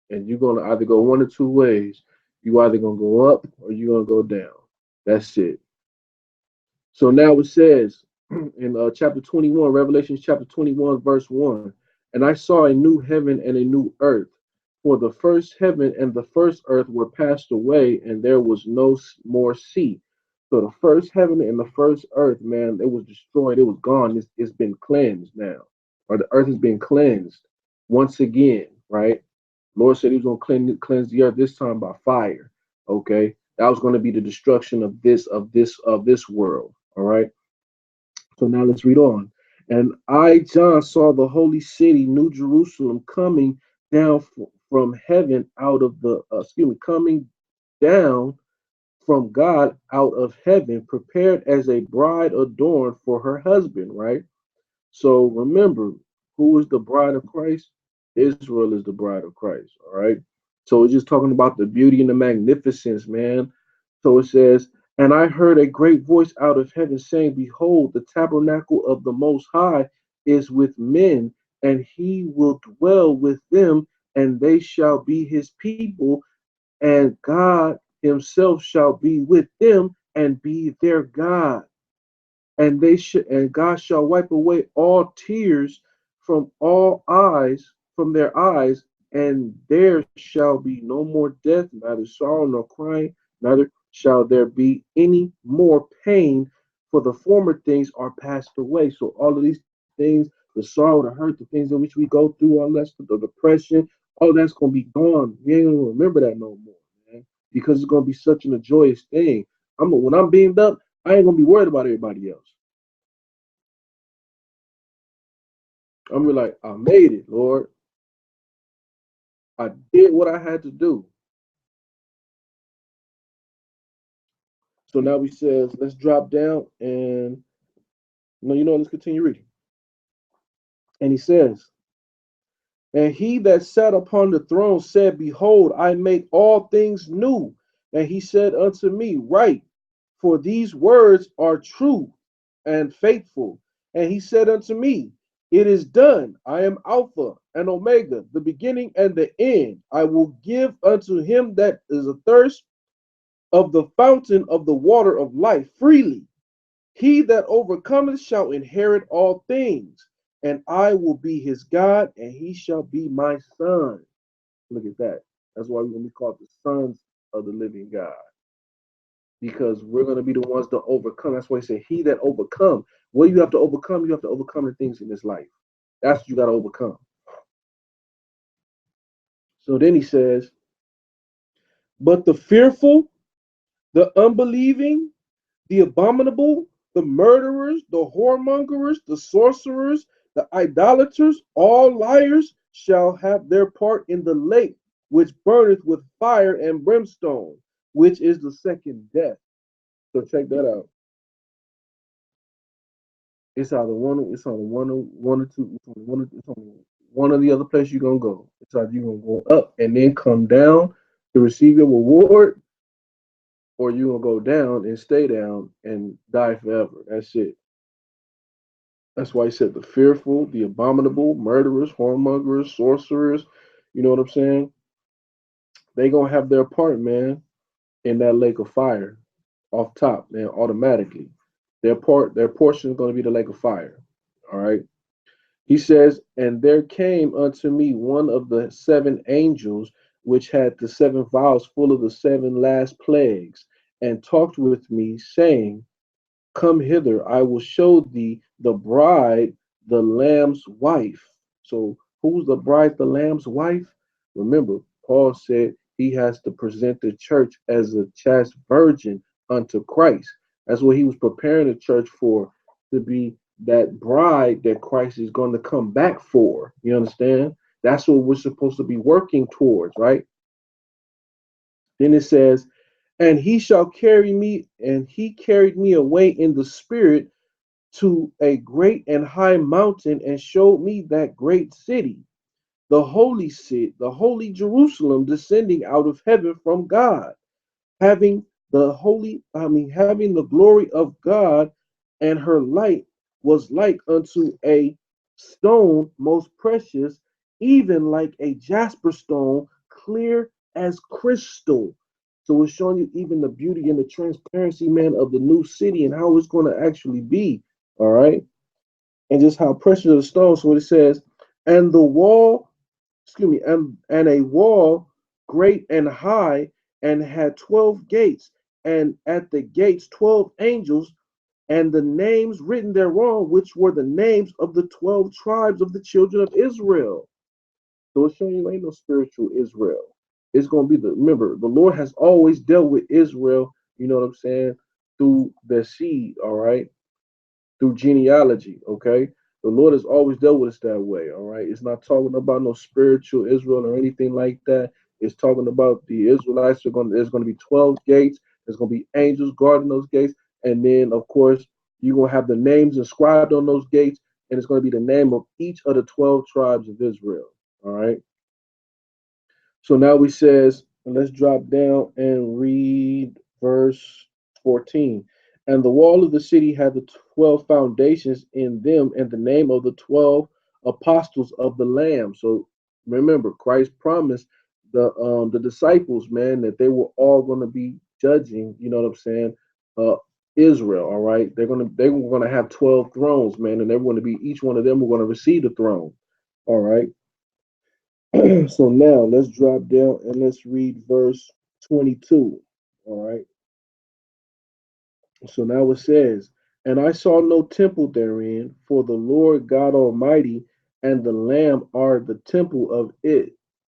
and you're gonna either go one or two ways. You either gonna go up or you're gonna go down. That's it. So now it says in chapter 21, Revelation chapter 21, verse 1, and I saw a new heaven and a new earth, for the first heaven and the first earth were passed away, and there was no more sea. So the first heaven and the first earth, man, it was destroyed, it was gone, it's been cleansed now, or the earth has been cleansed once again, right? Lord said he was going to cleanse the earth this time by fire. Okay, that was going to be the destruction of this world. All right. So now let's read on. And I, John, saw the holy city, New Jerusalem, coming down from heaven out of coming down from God out of heaven, prepared as a bride adorned for her husband, right? So remember, who is the bride of Christ? Israel is the bride of Christ, all right? So it's just talking about the beauty and the magnificence, man. So it says, And I heard a great voice out of heaven saying, Behold, the tabernacle of the Most High is with men, and he will dwell with them, and they shall be his people, and God himself shall be with them and be their God. And God shall wipe away all tears from all eyes, from their eyes, and there shall be no more death, neither sorrow nor crying, neither shall there be any more pain, for the former things are passed away. So all of these things, the sorrow, the hurt, the things in which we go through, all that stuff, the depression, all that's gonna be gone. We ain't gonna remember that no more, man, because it's gonna be such a joyous thing. When I'm beamed up, I ain't gonna be worried about everybody else. I'm be like, I made it, Lord. I did what I had to do. So now he says, let's drop down and no, let's continue reading. And he says, and he that sat upon the throne said, Behold, I make all things new. And he said unto me, Write, for these words are true and faithful. And he said unto me, It is done. I am Alpha and Omega, the beginning and the end. I will give unto him that is athirst of the fountain of the water of life freely. He that overcometh shall inherit all things, and I will be his God, and he shall be my son. Look at that. That's why we're going to be called the sons of the living God, because we're going to be the ones to overcome. That's why he said, He that overcome. What do you have to overcome? You have to overcome the things in this life. That's what you got to overcome. So then he says, But the fearful, the unbelieving, the abominable, the murderers, the whoremongers, the sorcerers, the idolaters, all liars shall have their part in the lake which burneth with fire and brimstone, which is the second death. So check that out. It's either it's on one or two, it's on one or the other place you're gonna go. It's either you're gonna go up and then come down to receive your reward, or you're gonna go down and stay down and die forever. That's it. That's why he said the fearful, the abominable, murderers, whoremongers, sorcerers, you know what I'm saying? They gonna have their part, man, in that lake of fire off top, man, automatically. Their portion is gonna be the lake of fire. All right. He says, and there came unto me one of the seven angels which had the seven vials full of the seven last plagues, and talked with me, saying, Come hither, I will show thee the bride, the lamb's wife. So, who's the bride, the lamb's wife? Remember, Paul said he has to present the church as a chaste virgin unto Christ. That's what he was preparing the church for, to be that bride that Christ is going to come back for. You understand? That's what we're supposed to be working towards, right? Then it says, and he shall carry me, and he carried me away in the spirit to a great and high mountain, and showed me that great city, the holy Jerusalem, descending out of heaven from God, having having the glory of God, and her light was like unto a stone most precious, even like a jasper stone, clear as crystal. So it's showing you even the beauty and the transparency, man, of the new city and how it's going to actually be. All right. And just how precious the stone. So it says, and the wall, excuse me, and a wall great and high, and had 12 gates, and at the gates 12 angels, and the names written thereon, which were the names of the 12 tribes of the children of Israel. So it's showing you ain't no spiritual Israel. It's going to be remember, the Lord has always dealt with Israel, you know what I'm saying, through their seed, all right? Through genealogy, okay? The Lord has always dealt with us that way, all right? It's not talking about no spiritual Israel or anything like that. It's talking about the Israelites there's going to be 12 gates, there's going to be angels guarding those gates, and then of course you're going to have the names inscribed on those gates, and it's going to be the name of each of the 12 tribes of Israel, all right? So now we says, let's drop down and read verse 14. And the wall of the city had the 12 foundations in them, and the name of the 12 apostles of the Lamb. So remember, Christ promised the disciples, man, that they were all going to be judging. You know what I'm saying? Uh, Israel. All right, they were gonna have 12 thrones, man, and they're going to be each one of them were going to receive the throne. All right. So now let's drop down and let's read verse 22. All right. So now it says, and I saw no temple therein, for the Lord God Almighty and the Lamb are the temple of it.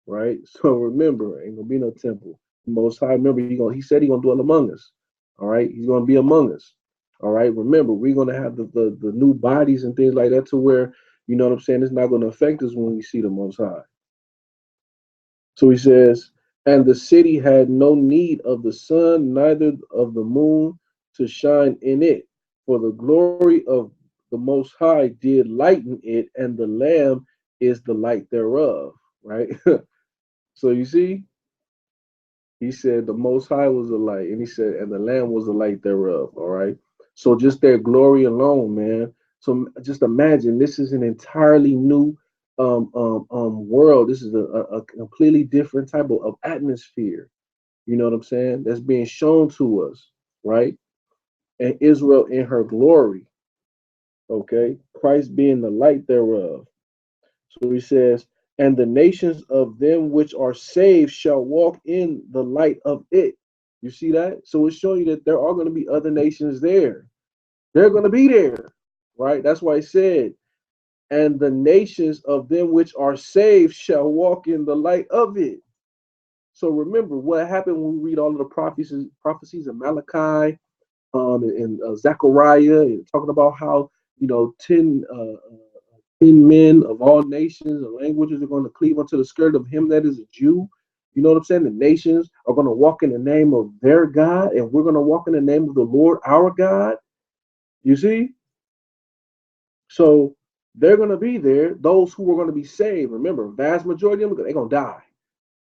Right? So remember, ain't gonna be no temple. Most High, remember, he said he gonna dwell among us. All right, he's gonna be among us. All right, remember, we're gonna have the new bodies and things like that to where, you know what I'm saying, it's not gonna affect us when we see the Most High. So he says, and the city had no need of the sun, neither of the moon to shine in it, for the glory of the Most High did lighten it, and the Lamb is the light thereof. Right? So you see, he said the Most High was the light, and he said, and the Lamb was the light thereof. All right. So just their glory alone, man. So just imagine this is an entirely new world. This is a completely different type of atmosphere. You know what I'm saying? That's being shown to us, right? And Israel in her glory. Okay, Christ being the light thereof. So he says, and the nations of them which are saved shall walk in the light of it. You see that? So it's showing you that there are going to be other nations there. They're going to be there, right? That's why he said, and the nations of them which are saved shall walk in the light of it. So remember what happened when we read all of the prophecies of Malachi, and Zechariah, and talking about how, 10 men of all nations and languages are going to cleave unto the skirt of him that is a Jew. You know what I'm saying? The nations are going to walk in the name of their God, and we're going to walk in the name of the Lord our God. You see? So they're going to be there. Those who are going to be saved, remember, vast majority of them, they're going to die.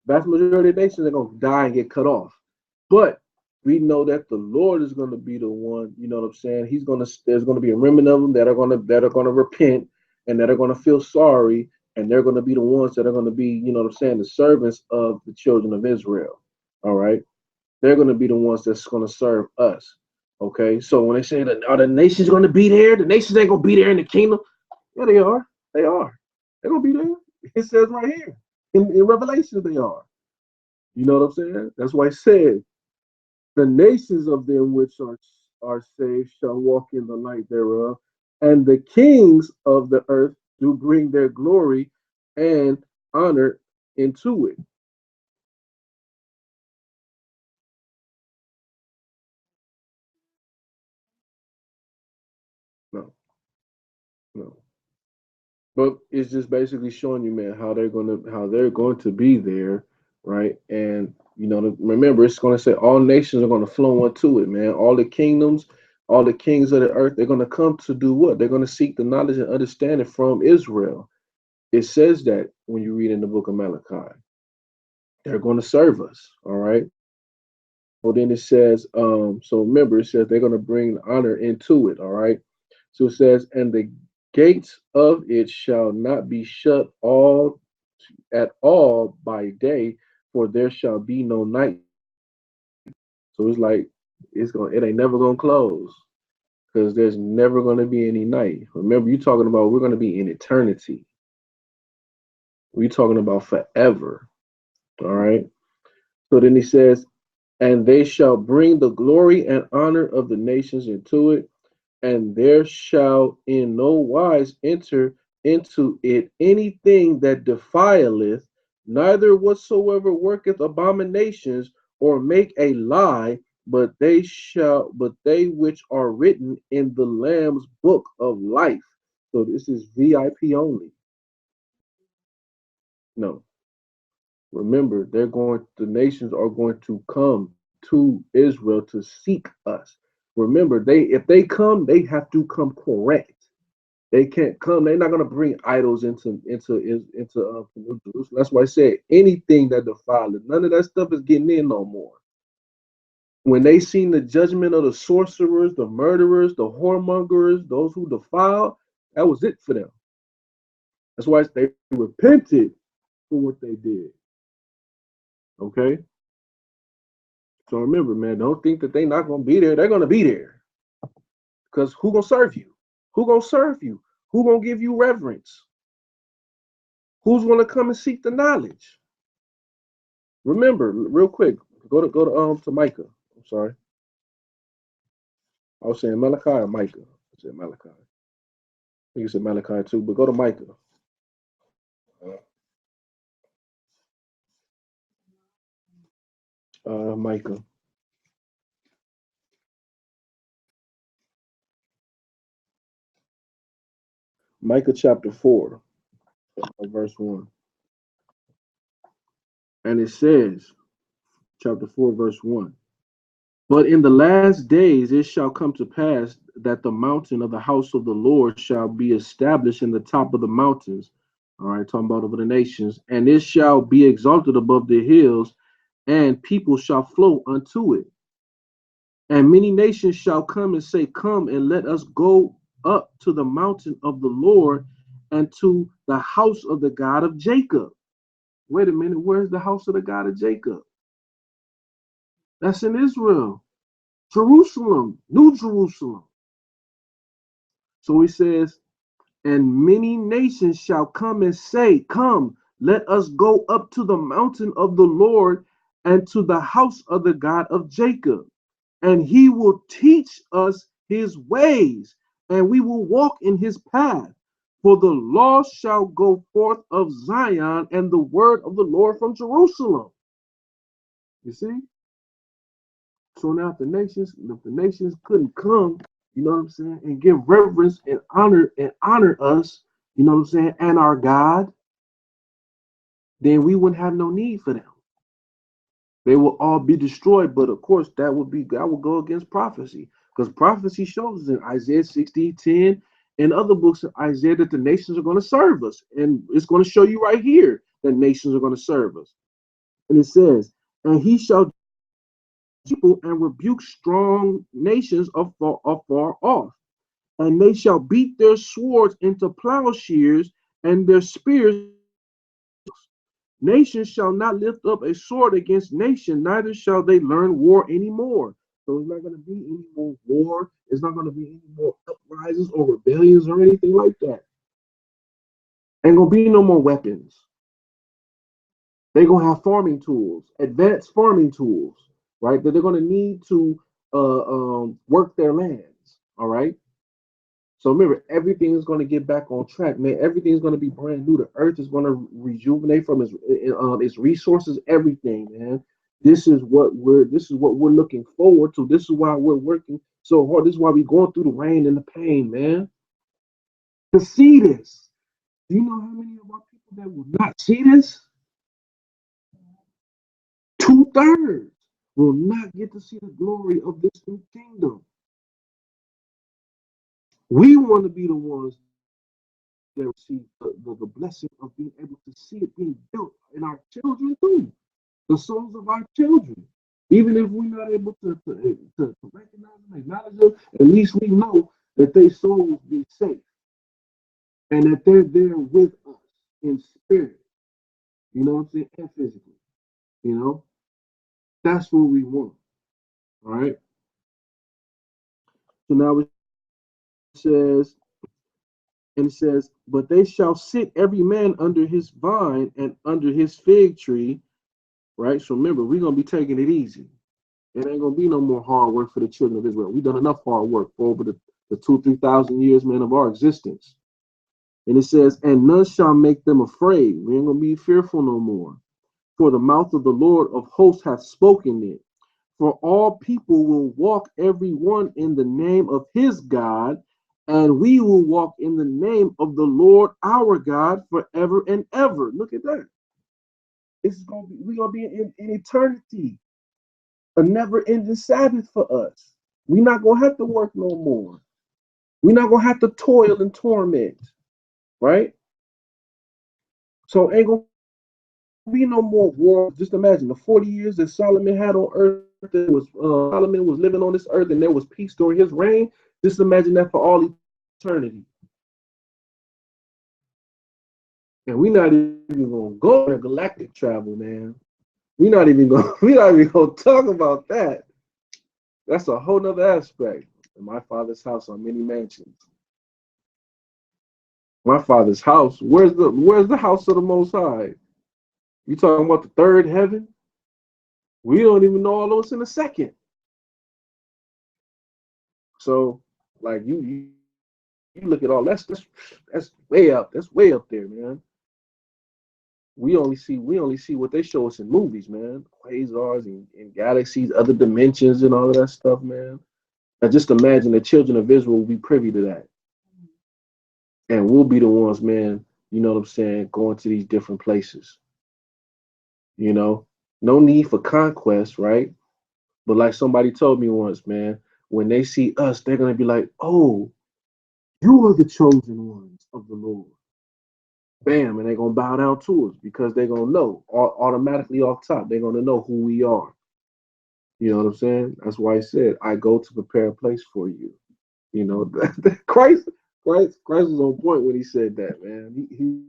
Vast majority of nations are going to die and get cut off. But we know that the Lord is going to be the one. You know what I'm saying? There's going to be a remnant of them that are going to repent and that are going to feel sorry, and they're going to be the ones that are going to be, you know what I'm saying, the servants of the children of Israel. All right, they're going to be the ones that's going to serve us. Okay, so when they say that are the nations going to be there, the nations ain't going to be there in the kingdom. Yeah, they are. They are. They're going to be there. It says right here in Revelation they are. You know what I'm saying? That's why I said the nations of them which are saved shall walk in the light thereof, and the kings of the earth do bring their glory and honor into it. No, no. But it's just basically showing you, man, how they're going to be there, right? And remember, it's going to say all nations are going to flow into it, man. All the kingdoms, all the kings of the earth, they're going to come to do what? They're going to seek the knowledge and understanding from Israel. It says that when you read in the book of Malachi, they're going to serve us. All right. Well, then it says, so remember, it says they're going to bring honor into it. All right. So it says, and the gates of it shall not be shut all at all by day, for there shall be no night. So it's like it ain't never gonna close because there's never gonna be any night. Remember, you talking about we're gonna be in eternity. We're talking about forever. All right. So then he says, and they shall bring the glory and honor of the nations into it, and there shall in no wise enter into it anything that defileth, neither whatsoever worketh abominations or make a lie, but they which are written in the Lamb's book of life. So this is VIP only. No, remember, the nations are going to come to Israel to seek us. Remember, if they come, they have to come correct. They can't come. They're not going to bring idols into New Jerusalem. That's why I said anything that defiled it. None of that stuff is getting in no more. When they seen the judgment of the sorcerers, the murderers, the whoremongers, those who defiled, that was it for them. That's why they repented for what they did. Okay? So remember, man, don't think that they're not gonna be there. They're gonna be there. Because who gonna serve you? Who gonna serve you? Who gonna give you reverence? Who's gonna come and seek the knowledge? Remember, real quick, go to Micah. I'm sorry. I was saying Malachi or Micah. I said Malachi. I think you said Malachi too, but go to Micah. Micah. Micah chapter 4, verse 1. And it says, chapter 4, verse 1. But in the last days it shall come to pass that the mountain of the house of the Lord shall be established in the top of the mountains. All right, talking about over the nations, and it shall be exalted above the hills, and people shall flow unto it. And many nations shall come and say, come and let us go up to the mountain of the Lord and to the house of the God of Jacob. Wait a minute, where's the house of the God of Jacob? That's in Israel. Jerusalem, New Jerusalem. So he says, and many nations shall come and say, come, let us go up to the mountain of the Lord and to the house of the God of Jacob. And he will teach us his ways, and we will walk in his path. For the law shall go forth of Zion, and the word of the Lord from Jerusalem. You see? So now if the nations couldn't come, you know what I'm saying, and give reverence and honor us, you know what I'm saying, and our God, then we wouldn't have no need for them. They will all be destroyed, but of course that would go against prophecy. Because prophecy shows us in Isaiah 60:10 and other books of Isaiah that the nations are going to serve us. And it's going to show you right here that nations are going to serve us. And it says, and he shall people and rebuke strong nations afar off, and they shall beat their swords into plowshares and their spears. Nation shall not lift up a sword against nation, neither shall they learn war anymore. So it's not going to be any more war. It's not going to be any more uprisings or rebellions or anything like that. Ain't going to be no more weapons. They're going to have farming tools, advanced farming tools, right? That they're going to need to work their lands, all right? So remember, everything is going to get back on track, man. Everything is going to be brand new. The earth is going to rejuvenate from its resources, everything, man. This is what we're looking forward to. This is why we're working so hard. This is why we're going through the rain and the pain, man. To see this. Do you know how many of our people that will not see this? 2/3 will not get to see the glory of this new kingdom. We want to be the ones that receive the blessing of being able to see it being built in our children too, the souls of our children. Even if we're not able to recognize and acknowledge them, at least we know that their souls be safe and that they're there with us in spirit. You know what I'm saying? And physically. You know, that's what we want. All right. So now says, it says, but they shall sit every man under his vine and under his fig tree. Right. So remember, we're gonna be taking it easy. It ain't gonna be no more hard work for the children of Israel. We've done enough hard work for over the 2,000-3,000 years, man, of our existence. And it says, and none shall make them afraid. We ain't gonna be fearful no more. For the mouth of the Lord of hosts hath spoken it. For all people will walk every one in the name of his God, and we will walk in the name of the Lord our God forever and ever. Look at that. We're gonna be in eternity. A never-ending Sabbath for us. We're not gonna have to work no more. We're not gonna have to toil and torment, right? So ain't gonna be no more war. Just imagine the 40 years that Solomon had on earth. there was Solomon was living on this earth and there was peace during his reign. Just imagine that for all eternity. And we're not even gonna go on galactic travel, man. We're not even gonna talk about that. That's a whole nother aspect. In my father's house are many mansions. My father's house. Where's the house of the Most High? You talking about the third heaven? We don't even know all those in a second. So, like you look at all that's way up. That's way up there, man. We only see what they show us in movies, man. Quasars and galaxies, other dimensions, and all of that stuff, man. Now just imagine the children of Israel will be privy to that, and we'll be the ones, man. You know what I'm saying? Going to these different places. You know, no need for conquest, right? But like somebody told me once, man, when they see us, they're gonna be like, "Oh, you are the chosen ones of the Lord." Bam, and they're gonna bow down to us because they're gonna know automatically off top. They're gonna know who we are. You know what I'm saying? That's why he said, "I go to prepare a place for you." You know, Christ was on point when he said that, man. He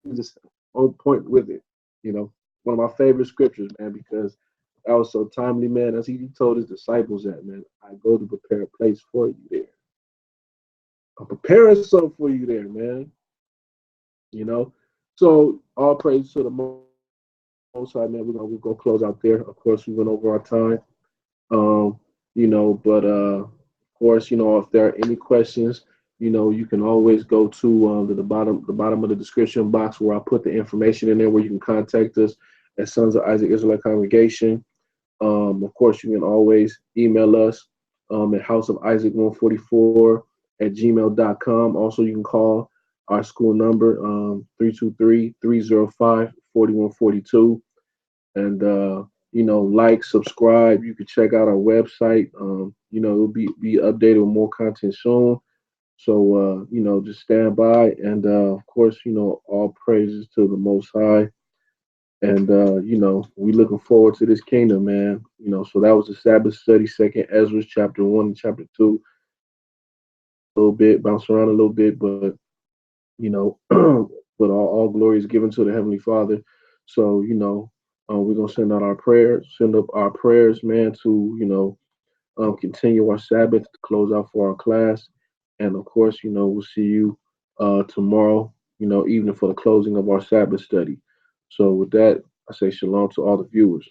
was just on point with it. You know, one of my favorite scriptures, man, because that was so timely, man. As he told his disciples that, man, I go to prepare a place for you there. I'm preparing something for you there, man. You know, so all praise to the Most High, man. We'll go close out there. Of course, we went over our time. Um, but of course, if there are any questions, you can always go to the bottom of the description box where I put the information in there where you can contact us at Sons of Isaac Israelite Congregation. Of course, you can always email us at House of Isaac 144 at gmail.com. Also, you can call our school number 323-305-4142. And like, subscribe. You can check out our website. It'll be updated with more content soon. So just stand by, and of course, all praises to the Most High. And we looking forward to this kingdom, man. So that was the Sabbath study, second Esdras, chapter 1 and chapter 2. A little bit, bounce around a little bit, but but all glory is given to the Heavenly Father. So we're gonna send up our prayers, man, to continue our Sabbath, to close out for our class, and of course, we'll see you tomorrow, evening for the closing of our Sabbath study. So with that, I say shalom to all the viewers.